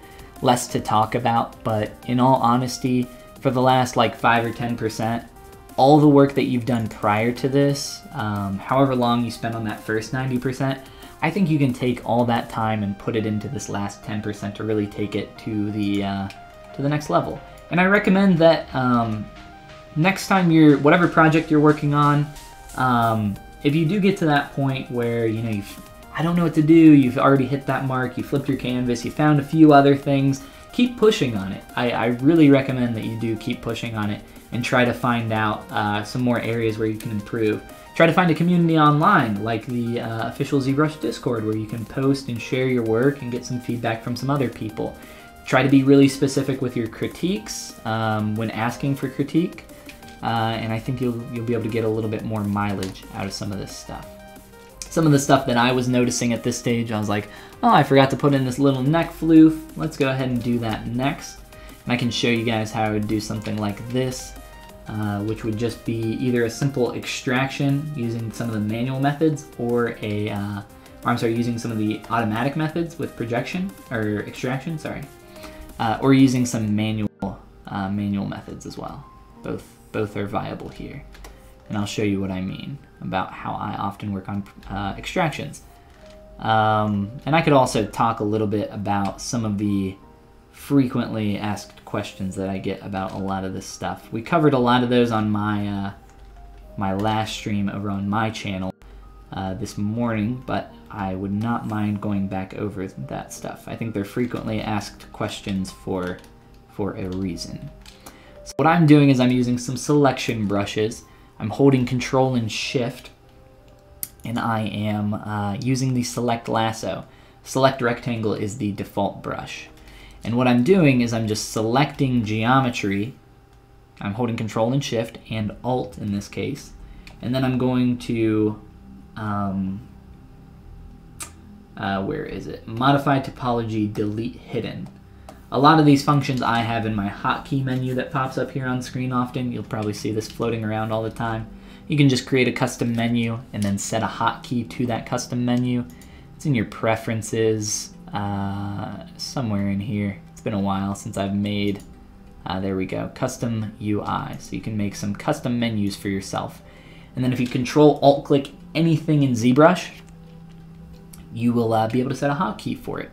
talk about, but in all honesty, for the last like 5 or 10%, all the work that you've done prior to this, however long you spent on that first 90%, I think you can take all that time and put it into this last 10% to really take it to the next level. And I recommend that next time whatever project you're working on, if you do get to that point where, you know, I don't know what to do, you've already hit that mark, you flipped your canvas, you found a few other things, keep pushing on it. I really recommend that you do keep pushing on it and try to find out some more areas where you can improve. Try to find a community online, like the official ZBrush Discord, where you can post and share your work and get some feedback from some other people. Try to be really specific with your critiques when asking for critique, and I think you'll be able to get a little bit more mileage out of some of this stuff. Some of the stuff that I was noticing at this stage, I was like, oh, I forgot to put in this little neck floof. Let's go ahead and do that next. And I can show you guys how I would do something like this, which would just be either a simple extraction using some of the manual methods or using some of the automatic methods with projection, or extraction, sorry. Or using some manual methods as well. Both are viable here. And I'll show you what I mean about how I often work on extractions. And I could also talk a little bit about some of the frequently asked questions that I get about a lot of this stuff. We covered a lot of those on my my last stream over on my channel this morning, but I would not mind going back over that stuff. I think they're frequently asked questions for a reason. So what I'm doing is I'm using some selection brushes. I'm holding Control and Shift, and I am using the Select Lasso. Select Rectangle is the default brush. And what I'm doing is I'm just selecting geometry. I'm holding Control and Shift, and Alt in this case. And then I'm going to where is it? Modify topology, delete hidden. A lot of these functions I have in my hotkey menu that pops up here on screen often. You'll probably see this floating around all the time. You can just create a custom menu and then set a hotkey to that custom menu. It's in your preferences, somewhere in here. It's been a while since I've made, there we go, custom UI. So you can make some custom menus for yourself. And then if you Control-Alt-click anything in ZBrush, you will be able to set a hotkey for it.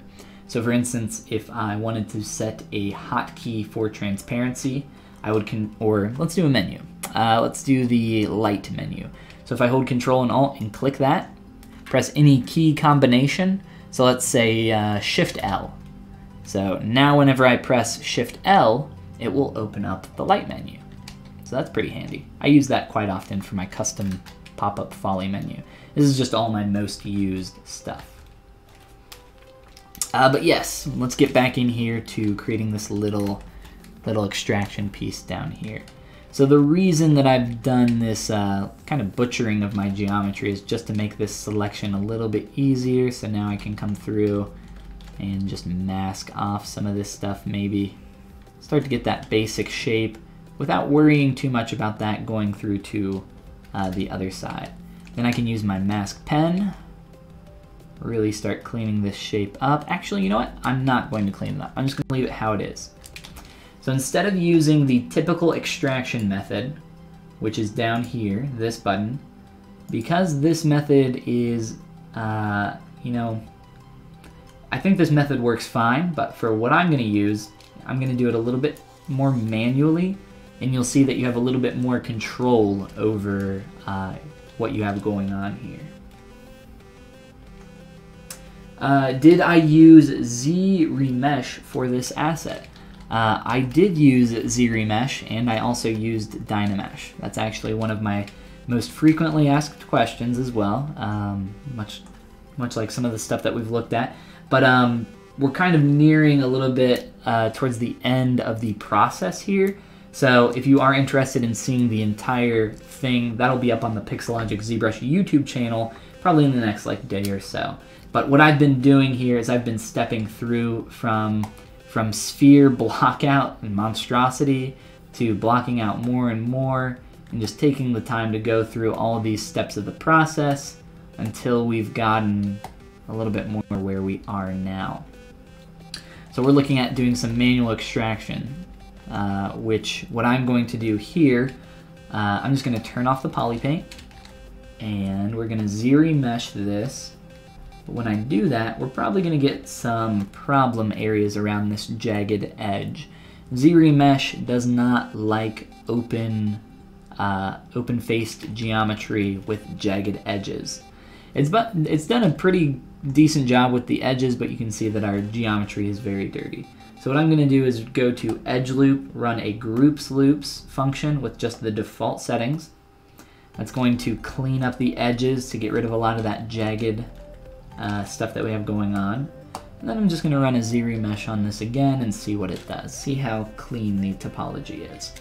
So for instance, if I wanted to set a hotkey for transparency, I would, or let's do a menu. Let's do the light menu. So if I hold Control and Alt and click that, press any key combination. So let's say Shift L. So now whenever I press Shift L, it will open up the light menu. So that's pretty handy. I use that quite often for my custom pop-up Folly menu. This is just all my most used stuff. But yes, let's get back in here to creating this little extraction piece down here. So the reason that I've done this kind of butchering of my geometry is just to make this selection a little bit easier. So now I can come through and just mask off some of this stuff, maybe start to get that basic shape without worrying too much about that going through to the other side. Then I can use my mask pen, really start cleaning this shape up. Actually, you know what? I'm not going to clean it up. I'm just going to leave it how it is. So instead of using the typical extraction method, which is down here, this button, because this method is, you know, I think this method works fine, but for what I'm going to use, I'm going to do it a little bit more manually, and you'll see that you have a little bit more control over what you have going on here. Did I use ZRemesh for this asset? I did use ZRemesh, and I also used Dynamesh. That's actually one of my most frequently asked questions as well, much like some of the stuff that we've looked at. But we're kind of nearing a little bit towards the end of the process here. So if you are interested in seeing the entire thing, that'll be up on the Pixelogic ZBrush YouTube channel, probably in the next day or so. But what I've been doing here is I've been stepping through from sphere blockout and monstrosity to blocking out more and more, and just taking the time to go through all of these steps of the process until we've gotten a little bit more where we are now. So we're looking at doing some manual extraction, which what I'm going to do here, I'm just going to turn off the Polypaint, and we're going to ZRemesh this. But when I do that, we're probably going to get some problem areas around this jagged edge. ZRemesh does not like open-faced geometry with jagged edges. It's done a pretty decent job with the edges, but you can see that our geometry is very dirty. So what I'm going to do is go to edge loop, run a groups loops function with just the default settings. That's going to clean up the edges to get rid of a lot of that jagged stuff that we have going on. And then I'm just going to run a ZRemesh on this again and see what it does. See how clean the topology is.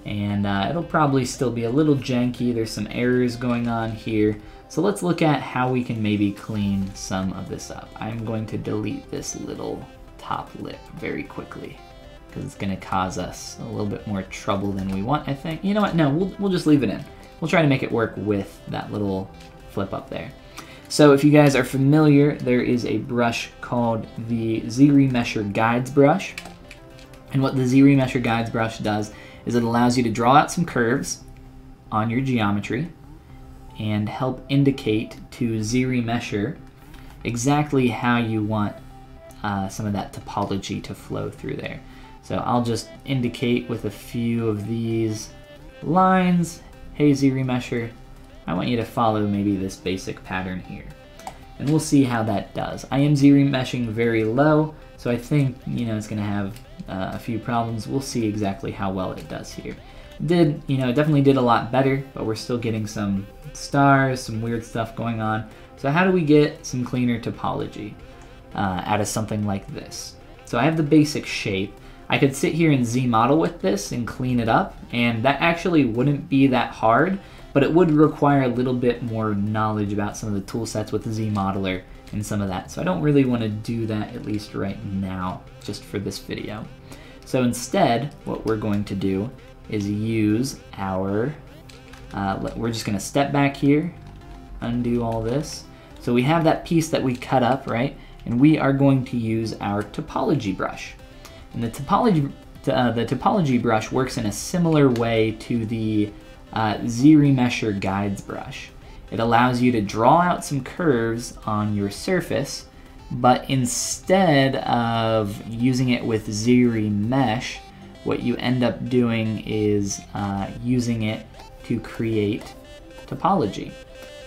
And it'll probably still be a little janky. There's some errors going on here. So let's look at how we can maybe clean some of this up. I'm going to delete this little top lip very quickly because it's going to cause us a little bit more trouble than we want, I think. You know what? No, we'll just leave it in. We'll try to make it work with that little flip up there. So if you guys are familiar, there is a brush called the ZRemesher Guides brush. And what the ZRemesher Guides brush does is it allows you to draw out some curves on your geometry and help indicate to ZRemesher exactly how you want some of that topology to flow through there. So I'll just indicate with a few of these lines, hey ZRemesher, I want you to follow maybe this basic pattern here. And we'll see how that does. I am ZRemeshing very low, so I think it's going to have a few problems. We'll see exactly how well it does here. It definitely did a lot better, but we're still getting some stars, some weird stuff going on. So how do we get some cleaner topology out of something like this? So I have the basic shape. I could sit here and Z-model with this and clean it up, and that actually wouldn't be that hard, but it would require a little bit more knowledge about some of the tool sets with the Z-modeler and some of that. So I don't really want to do that, at least right now, just for this video. So instead, what we're going to do is use our, we're just going to step back here, undo all this. So we have that piece that we cut up, right? And we are going to use our topology brush. And the topology brush works in a similar way to the ZRemesher Guides brush. It allows you to draw out some curves on your surface, but instead of using it with ZRemesh, what you end up doing is using it to create topology.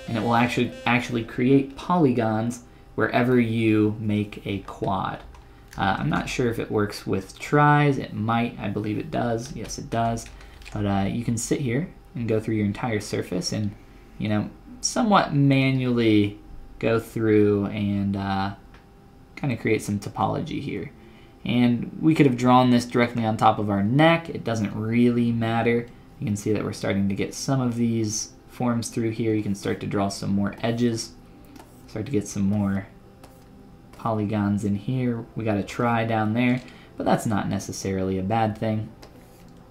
And it will actually create polygons wherever you make a quad. I'm not sure if it works with tris. It might. I believe it does. Yes, it does. But you can sit here and go through your entire surface and, somewhat manually go through and kind of create some topology here. And we could have drawn this directly on top of our neck. It doesn't really matter. You can see that we're starting to get some of these forms through here. You can start to draw some more edges, start to get some more polygons in here. We got a try down there, but that's not necessarily a bad thing.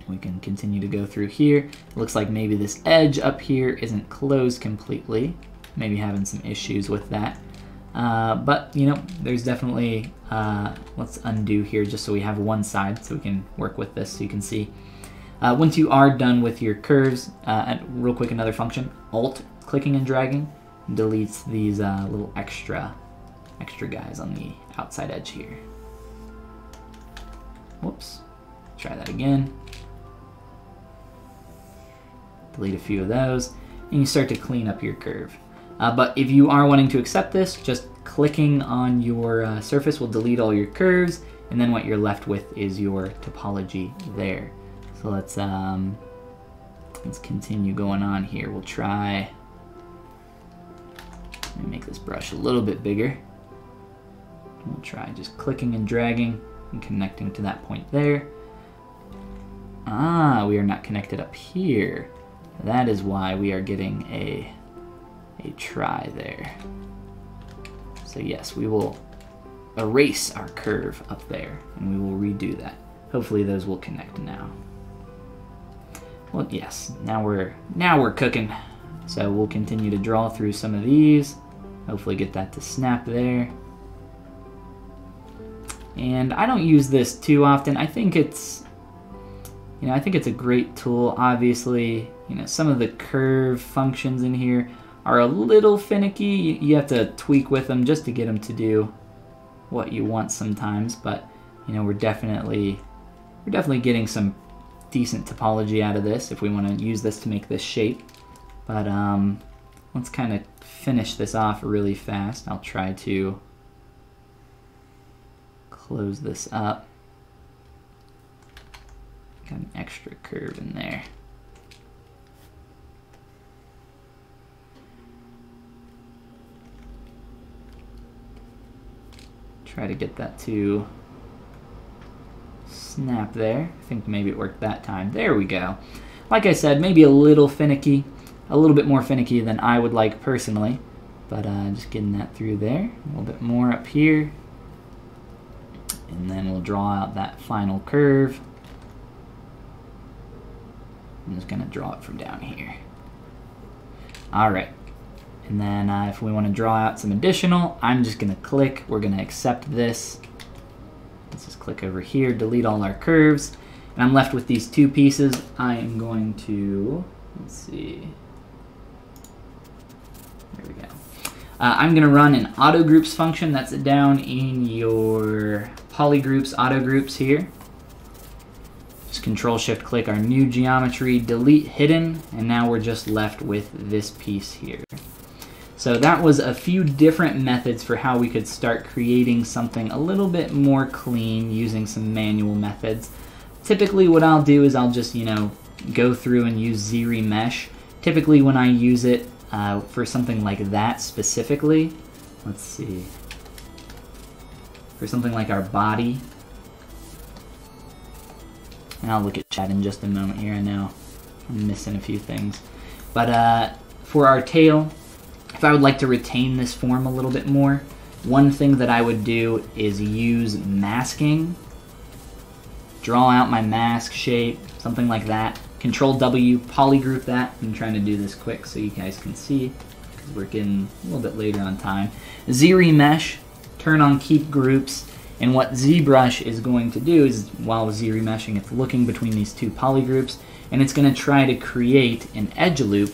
We can continue to go through here. It looks like maybe this edge up here isn't closed completely. Maybe having some issues with that. But, there's definitely, let's undo here just so we have one side so we can work with this so you can see. Once you are done with your curves, and real quick, another function, Alt, clicking and dragging, deletes these little extra guys on the outside edge here. Whoops, try that again. Delete a few of those, and you start to clean up your curve. But if you are wanting to accept this, just clicking on your surface will delete all your curves, and then what you're left with is your topology there. So let's continue going on here. We'll try, let me make this brush a little bit bigger. We'll try just clicking and dragging and connecting to that point there. Ah, we are not connected up here. That is why we are getting a try there. So yes, we will erase our curve up there and we will redo that. Hopefully those will connect now. Well, yes, now we're cooking. So we'll continue to draw through some of these. Hopefully get that to snap there. And I don't use this too often. I think it's, I think it's a great tool. Obviously, some of the curve functions in here are a little finicky. You have to tweak with them just to get them to do what you want sometimes. But we're definitely getting some decent topology out of this if we want to use this to make this shape. But let's kind of finish this off really fast. I'll try to close this up. Got an extra curve in there. Try to get that to snap there. I think maybe it worked that time. There we go. Like I said, maybe a little finicky, a little bit more finicky than I would like personally, but just getting that through there. A little bit more up here. And then we'll draw out that final curve. I'm just gonna draw it from down here. All right. And then if we want to draw out some additional, I'm just going to click. We're going to accept this. Let's just click over here, delete all our curves. And I'm left with these two pieces. I am going to, let's see. There we go. I'm going to run an auto groups function. That's down in your polygroups, auto groups here. Just Control Shift click our new geometry, delete hidden, and now we're just left with this piece here. So that was a few different methods for how we could start creating something a little bit more clean using some manual methods. Typically what I'll do is I'll just, go through and use ZRemesh. Typically when I use it for something like that specifically, let's see, for something like our body, and I'll look at chat in just a moment here. I know I'm missing a few things. But for our tail, if I would like to retain this form a little bit more, one thing that I would do is use masking. Draw out my mask shape, something like that. Control W, polygroup that. I'm trying to do this quick so you guys can see, because we're getting a little bit later on time. ZRemesh, turn on keep groups, and what ZBrush is going to do is, while ZRemeshing, it's looking between these two polygroups, and it's going to try to create an edge loop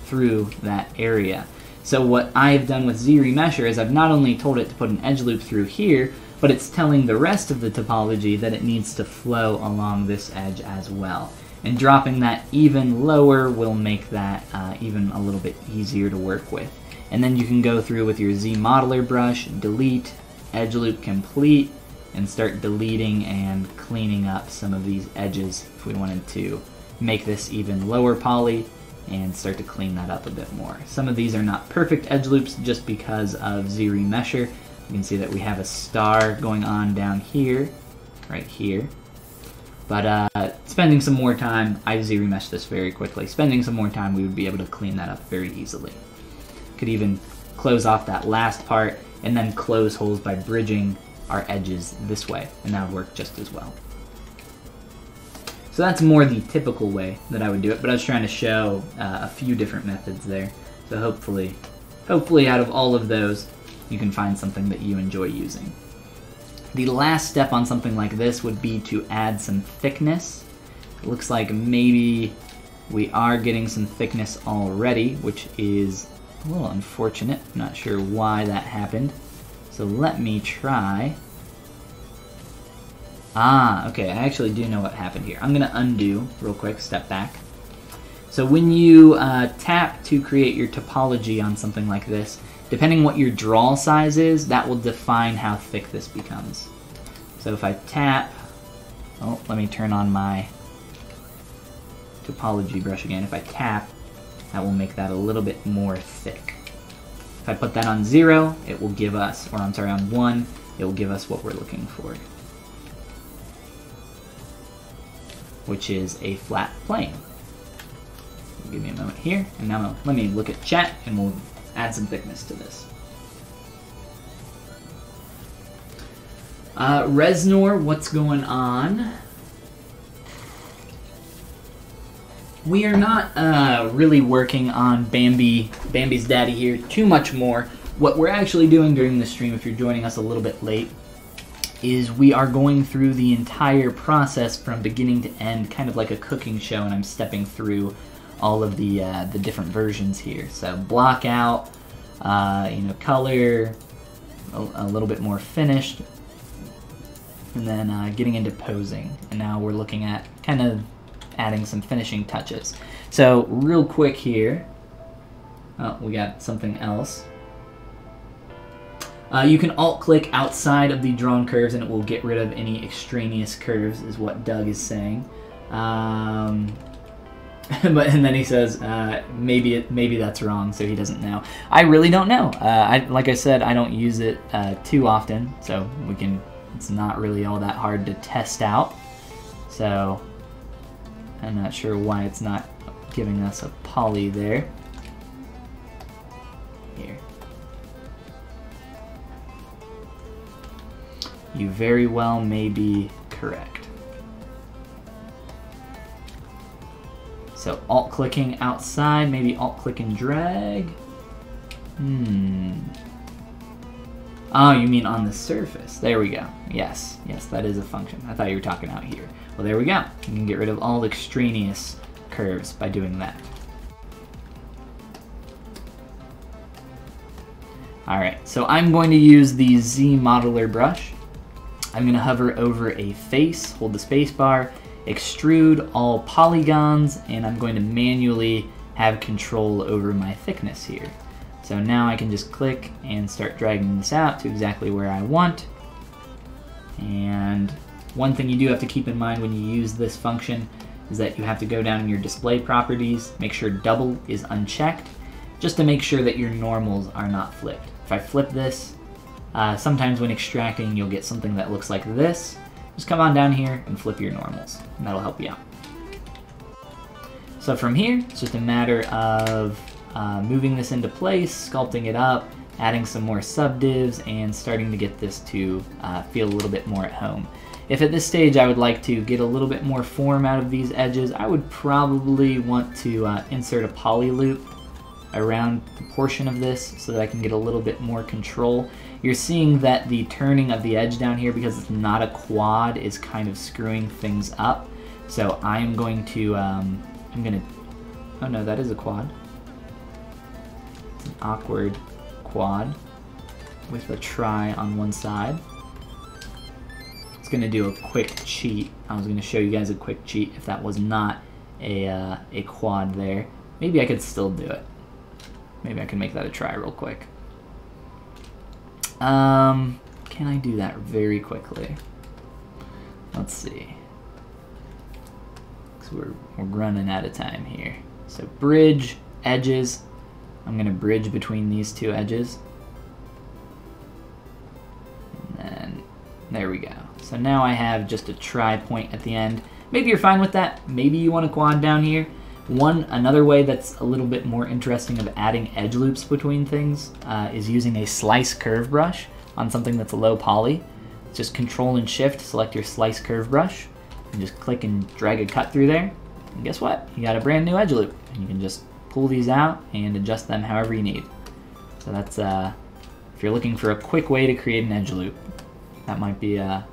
through that area. So what I've done with ZRemesher is I've not only told it to put an edge loop through here, but it's telling the rest of the topology that it needs to flow along this edge as well. And dropping that even lower will make that even a little bit easier to work with. And then you can go through with your Z modeler brush, delete, edge loop complete, and start deleting and cleaning up some of these edges if we wanted to make this even lower poly and start to clean that up a bit more. Some of these are not perfect edge loops just because of ZRemesher. You can see that we have a star going on down here, right here. But spending some more time, I ZRemeshed this very quickly. Spending some more time, we would be able to clean that up very easily. Could even close off that last part and then close holes by bridging our edges this way, and that would work just as well. So that's more the typical way that I would do it, but I was trying to show a few different methods there. So hopefully out of all of those, you can find something that you enjoy using. The last step on something like this would be to add some thickness. It looks like maybe we are getting some thickness already, which is a little unfortunate. I'm not sure why that happened. So let me try. Ah, okay, I actually do know what happened here. I'm gonna undo real quick, step back. So when you tap to create your topology on something like this, depending what your draw size is, that will define how thick this becomes. So if I tap, oh, let me turn on my topology brush again. If I tap, that will make that a little bit more thick. If I put that on 0, it will give us, or I'm sorry, on 1, it will give us what we're looking for, which is a flat plane. Give me a moment here, and now let me look at chat, and we'll add some thickness to this. Resnor, what's going on? We are not really working on Bambi's daddy here too much more. What we're actually doing during the stream, if you're joining us a little bit late, is we are going through the entire process from beginning to end, kind of like a cooking show, and I'm stepping through all of the different versions here. So blockout, you know, color, a little bit more finished, and then getting into posing. And now we're looking at kind of adding some finishing touches. So real quick here, oh, we got something else. You can alt-click outside of the drawn curves and it will get rid of any extraneous curves, is what Doug is saying. And then he says maybe that's wrong, so he doesn't know. I really don't know. Like I said, I don't use it too often, so it's not really all that hard to test out. So I'm not sure why it's not giving us a poly there. Here. You very well may be correct. So alt-clicking outside, maybe alt-click and drag. Oh, you mean on the surface. There we go. Yes, that is a function. I thought you were talking out here. Well, there we go. You can get rid of all extraneous curves by doing that. Alright, so I'm going to use the Z modeler brush. I'm going to hover over a face, hold the space bar, extrude all polygons, and I'm going to manually have control over my thickness here. So now I can just click and start dragging this out to exactly where I want. And one thing you do have to keep in mind when you use this function is that you have to go down in your display properties, make sure double is unchecked, just to make sure that your normals are not flipped. If I flip this, sometimes when extracting you'll get something that looks like this. Just come on down here and flip your normals, and that'll help you out. So from here, it's just a matter of moving this into place, sculpting it up, adding some more subdivs, and starting to get this to feel a little bit more at home. If at this stage I would like to get a little bit more form out of these edges, I would probably want to insert a poly loop around the portion of this so that I can get a little bit more control. You're seeing that the turning of the edge down here, because it's not a quad, is kind of screwing things up. So I'm going to, oh no, that is a quad. It's an awkward quad with a try on one side. It's going to do a quick cheat. I was going to show you guys a quick cheat if that was not a quad there. Maybe I could still do it. Maybe I can make that a try real quick. Can I do that very quickly? Let's see. So we're running out of time here. So bridge, edges. I'm going to bridge between these two edges. And then there we go. So now I have just a try point at the end. Maybe you're fine with that. Maybe you want a quad down here. Another way that's a little bit more interesting of adding edge loops between things is using a slice curve brush on something that's low poly. Just Control and Shift, select your slice curve brush, and just click and drag a cut through there. And guess what? You got a brand new edge loop. And you can just pull these out and adjust them however you need. So that's if you're looking for a quick way to create an edge loop, that might be a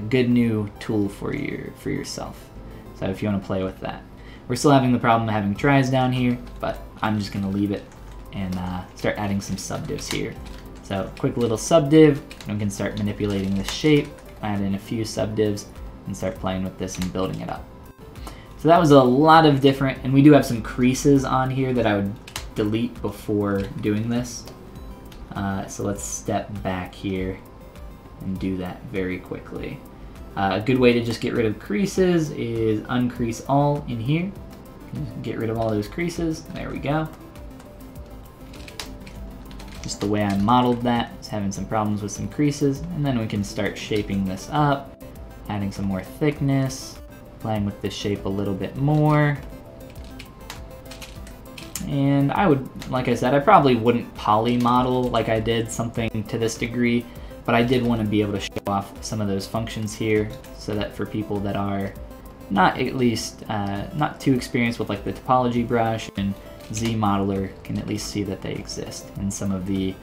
good new tool for yourself. So if you want to play with that. We're still having the problem of having tries down here, but I'm just going to leave it and start adding some subdivs here. So quick little subdiv, and we can start manipulating this shape, add in a few subdivs, and start playing with this and building it up. So that was a lot of different, and we do have some creases on here that I would delete before doing this. So let's step back here and do that very quickly. A good way to just get rid of creases is uncrease all in here. Get rid of all those creases. There we go. Just the way I modeled that, is having some problems with some creases, and then we can start shaping this up, adding some more thickness, playing with this shape a little bit more. And I would, like I said, I probably wouldn't poly model like I did something to this degree, but I did want to be able to show off some of those functions here so that for people that are not at least not too experienced with like the topology brush and Z modeler can at least see that they exist and some of the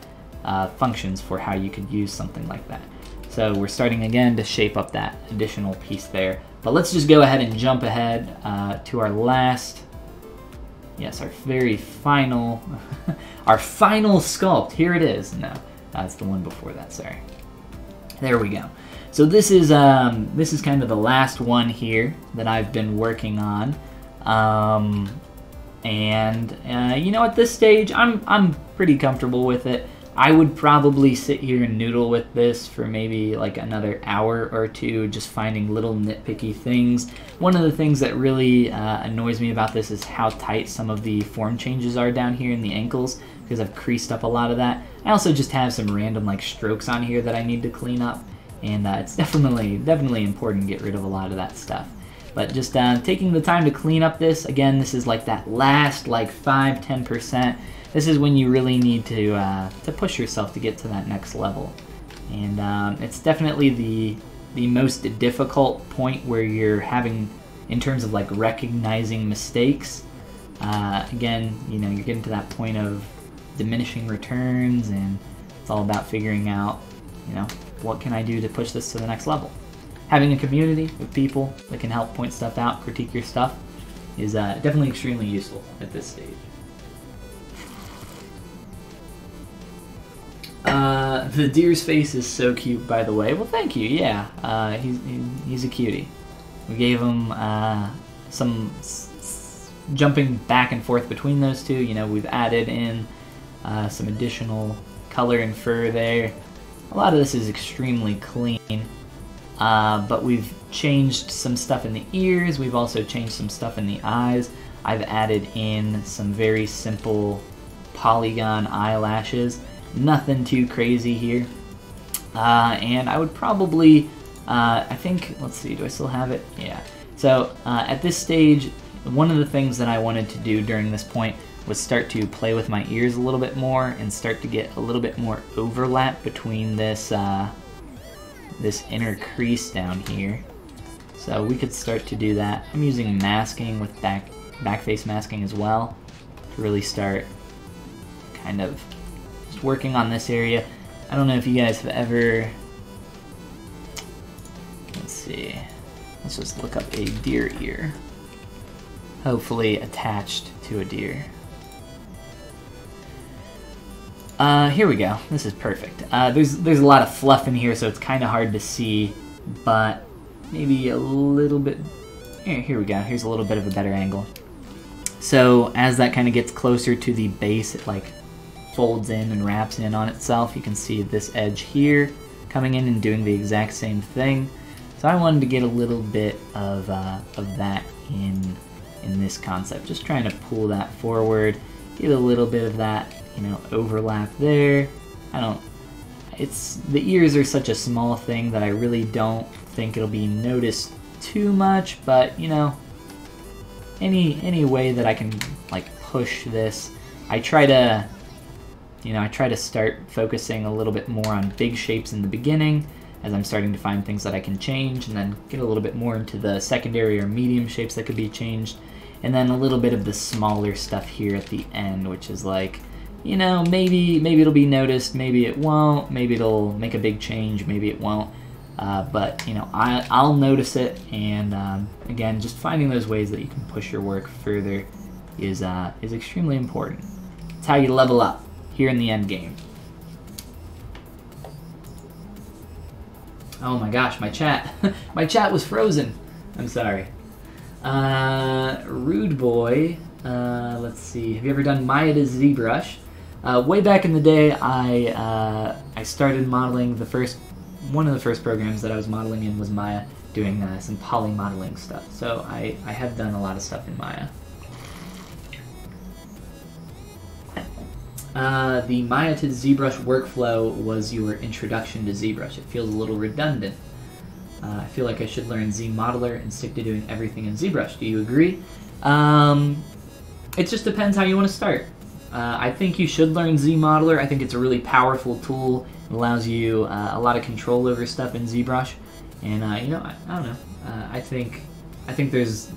functions for how you could use something like that. So we're starting again to shape up that additional piece there. But let's just go ahead and jump ahead to our last, yes, our very final, our final sculpt. Here it is. No, that's the one before that, sorry. There we go. So this is kind of the last one here that I've been working on. You know, at this stage, I'm pretty comfortable with it. I would probably sit here and noodle with this for maybe like another hour or two, just finding little nitpicky things. One of the things that really annoys me about this is how tight some of the form changes are down here in the ankles, because I've creased up a lot of that. I also just have some random like strokes on here that I need to clean up, and it's definitely important to get rid of a lot of that stuff. But just taking the time to clean up this, again, this is like that last like 5–10%. This is when you really need to push yourself to get to that next level. And it's definitely the most difficult point where you're having, in terms of like recognizing mistakes. Again, you know, you're getting to that point of diminishing returns, and it's all about figuring out, you know, what can I do to push this to the next level. Having a community with people that can help point stuff out, critique your stuff, is definitely extremely useful at this stage. The deer's face is so cute, by the way. Well, thank you. Yeah, he's a cutie. We gave him some jumping back and forth between those two. You know, we've added in some additional color and fur there. A lot of this is extremely clean, but we've changed some stuff in the ears. We've also changed some stuff in the eyes. I've added in some very simple polygon eyelashes. Nothing too crazy here. And I would probably, I think, let's see, do I still have it? Yeah. So at this stage, one of the things that I wanted to do during this point was start to play with my ears a little bit more and start to get a little bit more overlap between this this inner crease down here. So we could start to do that. I'm using masking with back face masking as well to really start kind of just working on this area. I don't know if you guys have ever, let's see, let's just look up a deer ear, hopefully attached to a deer. Here we go. This is perfect. There's a lot of fluff in here, so it's kind of hard to see, but maybe a little bit. Here we go. Here's a little bit of a better angle. So as that kind of gets closer to the base, it like folds in and wraps in on itself. You can see this edge here coming in and doing the exact same thing. So I wanted to get a little bit of that in this concept. Just trying to pull that forward, get a little bit of that, you know, overlap there. The ears are such a small thing that I really don't think it'll be noticed too much, but you know, any way that I can like push this, I try to start focusing a little bit more on big shapes in the beginning as I'm starting to find things that I can change, and then get a little bit more into the secondary or medium shapes that could be changed, and then a little bit of the smaller stuff here at the end, which is like, you know, maybe it'll be noticed, maybe it won't, maybe it'll make a big change, maybe it won't. But you know, I'll notice it, and again, just finding those ways that you can push your work further is extremely important. It's how you level up here in the end game. Oh my gosh, my chat was frozen. I'm sorry. Rude Boy, let's see. Have you ever done Maya to ZBrush? Way back in the day, I started modeling one of the first programs that I was modeling in was Maya, doing some poly modeling stuff. So I have done a lot of stuff in Maya. The Maya to ZBrush workflow was your introduction to ZBrush. It feels a little redundant. I feel like I should learn ZModeler and stick to doing everything in ZBrush. Do you agree? It just depends how you want to start. I think you should learn ZModeler. I think it's a really powerful tool. It allows you a lot of control over stuff in ZBrush. And you know, I don't know. I think there's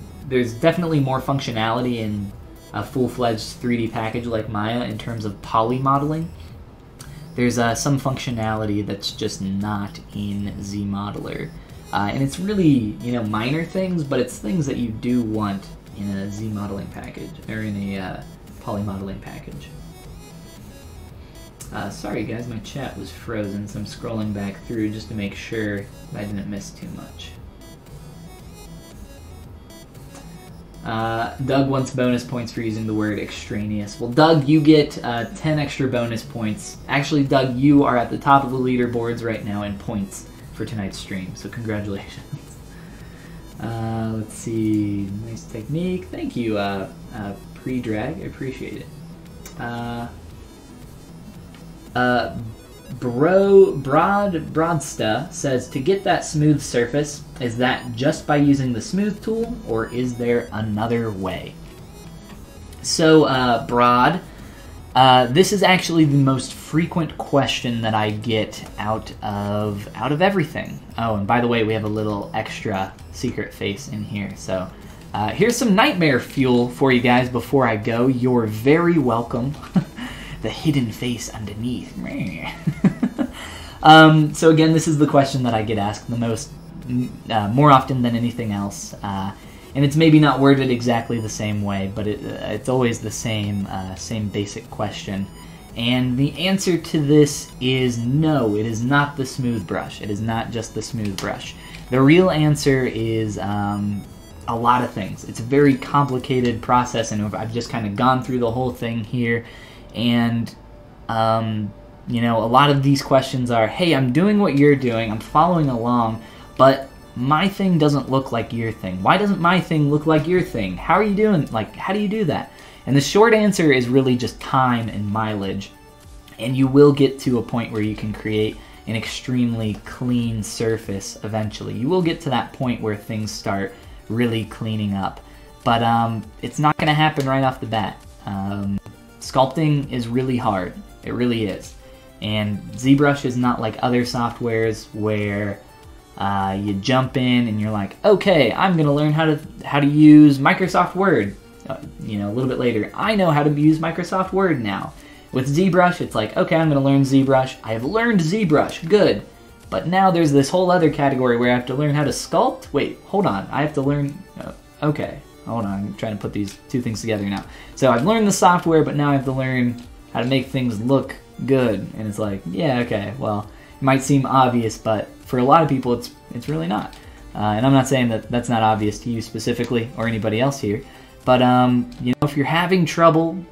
definitely more functionality in a full-fledged 3D package like Maya in terms of poly modeling. There's some functionality that's just not in ZModeler. And it's really, you know, minor things, but it's things that you do want in a ZModeling package, or in a poly modeling package. Sorry guys, my chat was frozen, so I'm scrolling back through just to make sure I didn't miss too much. Doug wants bonus points for using the word extraneous. Well, Doug, you get 10 extra bonus points. Actually, Doug, you are at the top of the leaderboards right now in points for tonight's stream, so congratulations. Let's see. Nice technique. Thank you, pre-drag. I appreciate it. Broadsta says, to get that smooth surface, is that just by using the smooth tool, or is there another way? So, this is actually the most frequent question that I get out of everything. Oh, and by the way, we have a little extra secret face in here. So, here's some nightmare fuel for you guys before I go. You're very welcome. The hidden face underneath. So again, this is the question that I get asked the most, more often than anything else, and it's maybe not worded exactly the same way, but it's always the same basic question. And the answer to this is no, it is not the smooth brush. It is not just the smooth brush. The real answer is a lot of things. It's a very complicated process, and I've just kind of gone through the whole thing here. And, you know, a lot of these questions are, hey, I'm doing what you're doing, I'm following along, but my thing doesn't look like your thing. Why doesn't my thing look like your thing? How are you doing? Like, how do you do that? And the short answer is really just time and mileage. And you will get to a point where you can create an extremely clean surface eventually. You will get to that point where things start really cleaning up. But it's not going to happen right off the bat. Sculpting is really hard. It really is. And ZBrush is not like other softwares where you jump in and you're like, okay, I'm gonna learn how to use Microsoft Word. You know, a little bit later, I know how to use Microsoft Word now. With ZBrush, it's like, okay, I'm gonna learn ZBrush. I have learned ZBrush, good. But now there's this whole other category where I have to learn how to sculpt. Wait, hold on, I have to learn, okay. Hold on, I'm trying to put these two things together now. So I've learned the software, but now I have to learn how to make things look good. And it's like, yeah, okay, well, it might seem obvious, but for a lot of people, it's really not. And I'm not saying that that's not obvious to you specifically or anybody else here. But, you know, if you're having trouble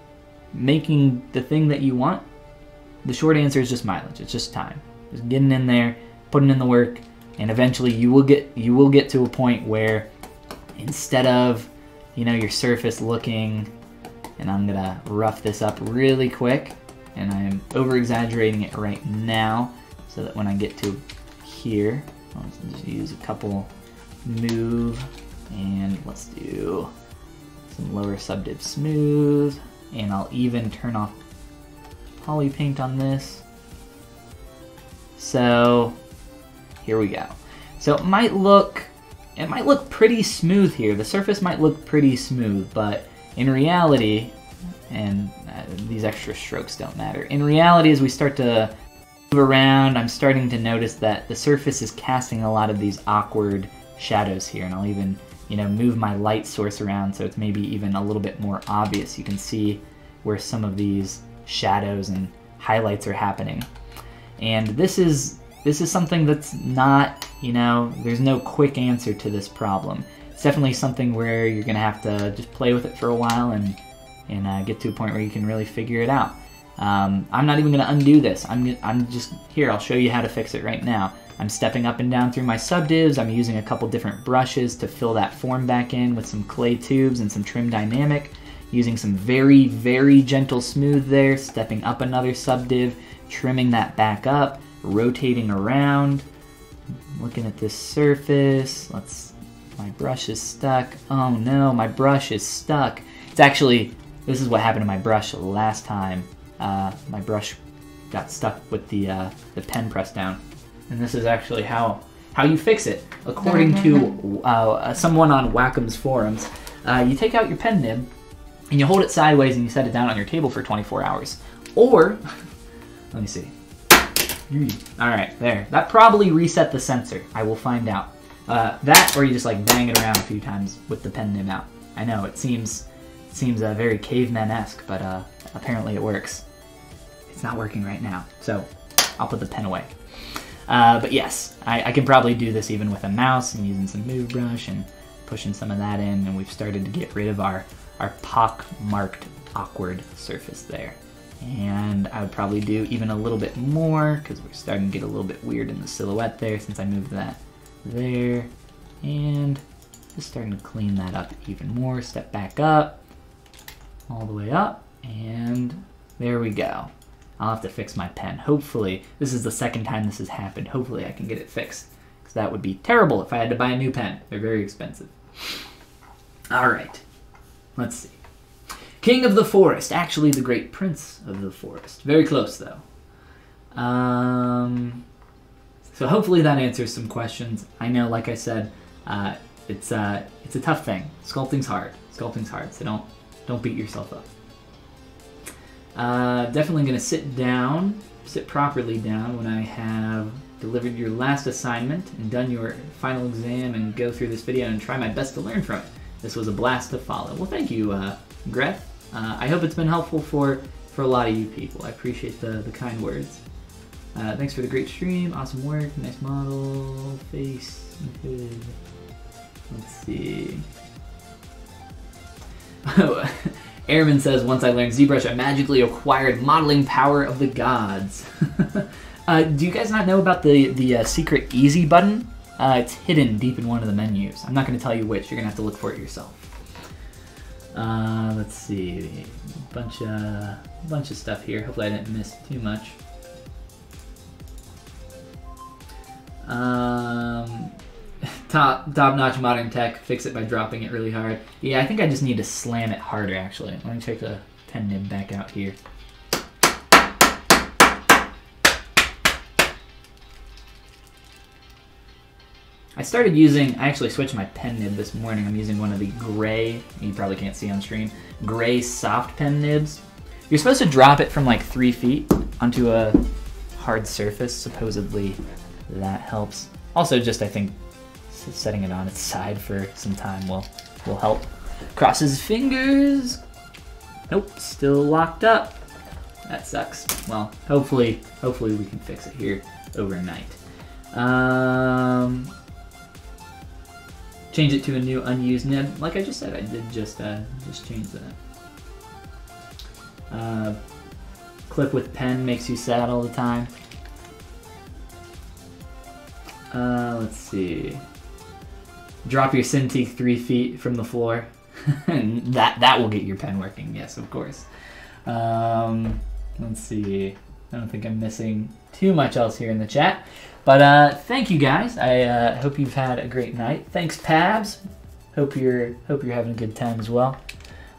making the thing that you want, the short answer is just mileage. It's just time. Just getting in there, putting in the work, and eventually you will get to a point where instead of, you know, your surface looking, and I'm gonna rough this up really quick, and I'm over exaggerating it right now so that when I get to here, let's just use a couple move, and let's do some lower subdiv smooth, and I'll even turn off Polypaint on this. So here we go. So it might look pretty smooth here. The surface might look pretty smooth, but in reality, and these extra strokes don't matter. In reality, as we start to move around, I'm starting to notice that the surface is casting a lot of these awkward shadows here, and I'll even, you know, move my light source around so it's maybe even a little bit more obvious. You can see where some of these shadows and highlights are happening. And this is something that's not, you know, there's no quick answer to this problem. It's definitely something where you're gonna have to just play with it for a while and get to a point where you can really figure it out. I'm not even going to undo this. I'm just, here, I'll show you how to fix it right now. I'm stepping up and down through my subdivs. I'm using a couple different brushes to fill that form back in with some clay tubes and some trim dynamic. Using some very, very gentle smooth there, stepping up another subdiv, trimming that back up, rotating around, looking at this surface. My brush is stuck. Oh no, my brush is stuck. It's actually, this is what happened to my brush last time. My brush got stuck with the pen pressed down. And this is actually how you fix it. According to someone on Wacom's forums, you take out your pen nib and you hold it sideways and you set it down on your table for 24 hours. Or, let me see. All right, there. That probably reset the sensor. I will find out. That, or you just like bang it around a few times with the pen nib out. I know, it seems very caveman-esque, but apparently it works. It's not working right now, so I'll put the pen away. But yes, I can probably do this even with a mouse and using some move brush and pushing some of that in, and we've started to get rid of our pock-marked awkward surface there. And I would probably do even a little bit more because we're starting to get a little bit weird in the silhouette there since I moved that there. And just starting to clean that up even more. Step back up, all the way up, and there we go. I'll have to fix my pen. Hopefully, this is the second time this has happened. Hopefully I can get it fixed, because that would be terrible if I had to buy a new pen. They're very expensive. All right, let's see. King of the Forest, actually the Great Prince of the Forest. Very close though. So hopefully that answers some questions. I know, like I said, it's a tough thing. Sculpting's hard. Sculpting's hard, so don't beat yourself up. Definitely gonna sit properly down when I have delivered your last assignment and done your final exam and go through this video and try my best to learn from it. This was a blast to follow. Well, thank you, Greth. I hope it's been helpful for a lot of you people. I appreciate the kind words. Thanks for the great stream. Awesome work. Nice model. Face. Good. Let's see. Airman says, once I learned ZBrush, I magically acquired modeling power of the gods. Do you guys not know about the secret easy button? It's hidden deep in one of the menus. I'm not going to tell you which. You're going to have to look for it yourself. Let's see. Bunch of stuff here. Hopefully I didn't miss too much. Top-notch modern tech. Fix it by dropping it really hard. Yeah, I think I just need to slam it harder, actually. Let me take the pen nib back out here. I actually switched my pen nib this morning. I'm using one of the gray, you probably can't see on stream, gray soft pen nibs. You're supposed to drop it from like 3 feet onto a hard surface. Supposedly that helps. Also, just I think setting it on its side for some time will help. Cross his fingers. Nope, still locked up. That sucks. Well, hopefully we can fix it here overnight. Change it to a new unused nib. Like I just said, I did just change that. Clip with pen makes you sad all the time. Let's see. Drop your Cintiq 3 feet from the floor. And that will get your pen working, yes, of course. Let's see. I don't think I'm missing too much else here in the chat. But thank you guys. I hope you've had a great night. Thanks, Pabs. Hope you're having a good time as well.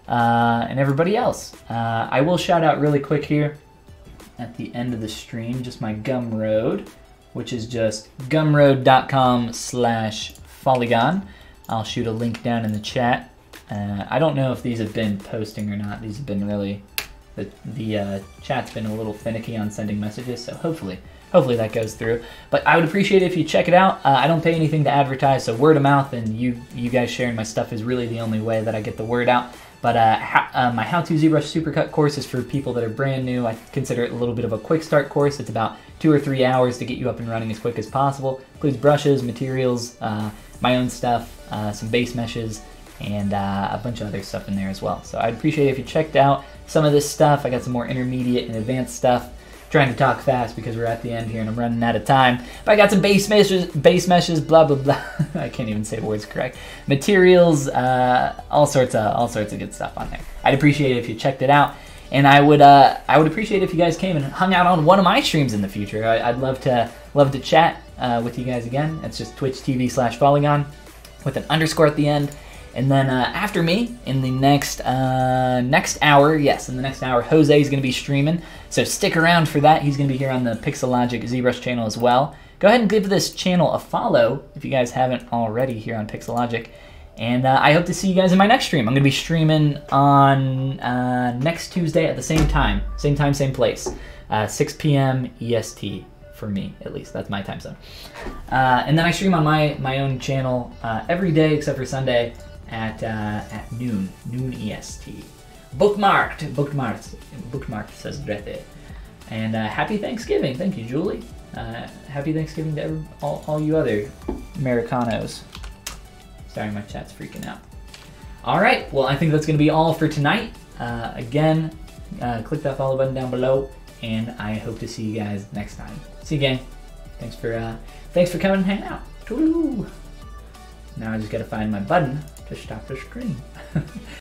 And everybody else. I will shout out really quick here at the end of the stream, just my Gumroad, which is just gumroad.com/Follygon. I'll shoot a link down in the chat. I don't know if these have been posting or not. These have been really, the chat's been a little finicky on sending messages, so hopefully that goes through. But I would appreciate it if you check it out. I don't pay anything to advertise, so word of mouth and you guys sharing my stuff is really the only way that I get the word out. But my How to ZBrush Supercut course is for people that are brand new. I consider it a little bit of a quick start course. It's about 2 or 3 hours to get you up and running as quick as possible. Includes brushes, materials, my own stuff, some base meshes, and a bunch of other stuff in there as well. So I'd appreciate it if you checked out. some of this stuff. I got some more intermediate and advanced stuff. Trying to talk fast because we're at the end here and I'm running out of time. But I got some base meshes, blah blah blah. I can't even say words correct. Materials, all sorts of good stuff on there. I'd appreciate it if you checked it out, and I would appreciate it if you guys came and hung out on one of my streams in the future. I'd love to chat with you guys again. It's just twitch.tv/Follygon with an underscore at the end. And then after me, in the next hour, Jose is going to be streaming. So stick around for that. He's going to be here on the Pixelogic ZBrush channel as well. Go ahead and give this channel a follow if you guys haven't already here on Pixelogic. And I hope to see you guys in my next stream. I'm going to be streaming on next Tuesday at the same time, same place, 6 p.m. EST. For me, at least. That's my time zone. And then I stream on my own channel every day except for Sunday at noon EST. Bookmarked, says Grete. And happy Thanksgiving. Thank you, Julie. Happy Thanksgiving to all you other Americanos. Sorry, my chat's freaking out. All right, well, I think that's going to be all for tonight. Again, click that follow button down below, and I hope to see you guys next time. See you again. Thanks for coming and hanging out. Toodaloo. Now I just gotta find my button to stop the screen.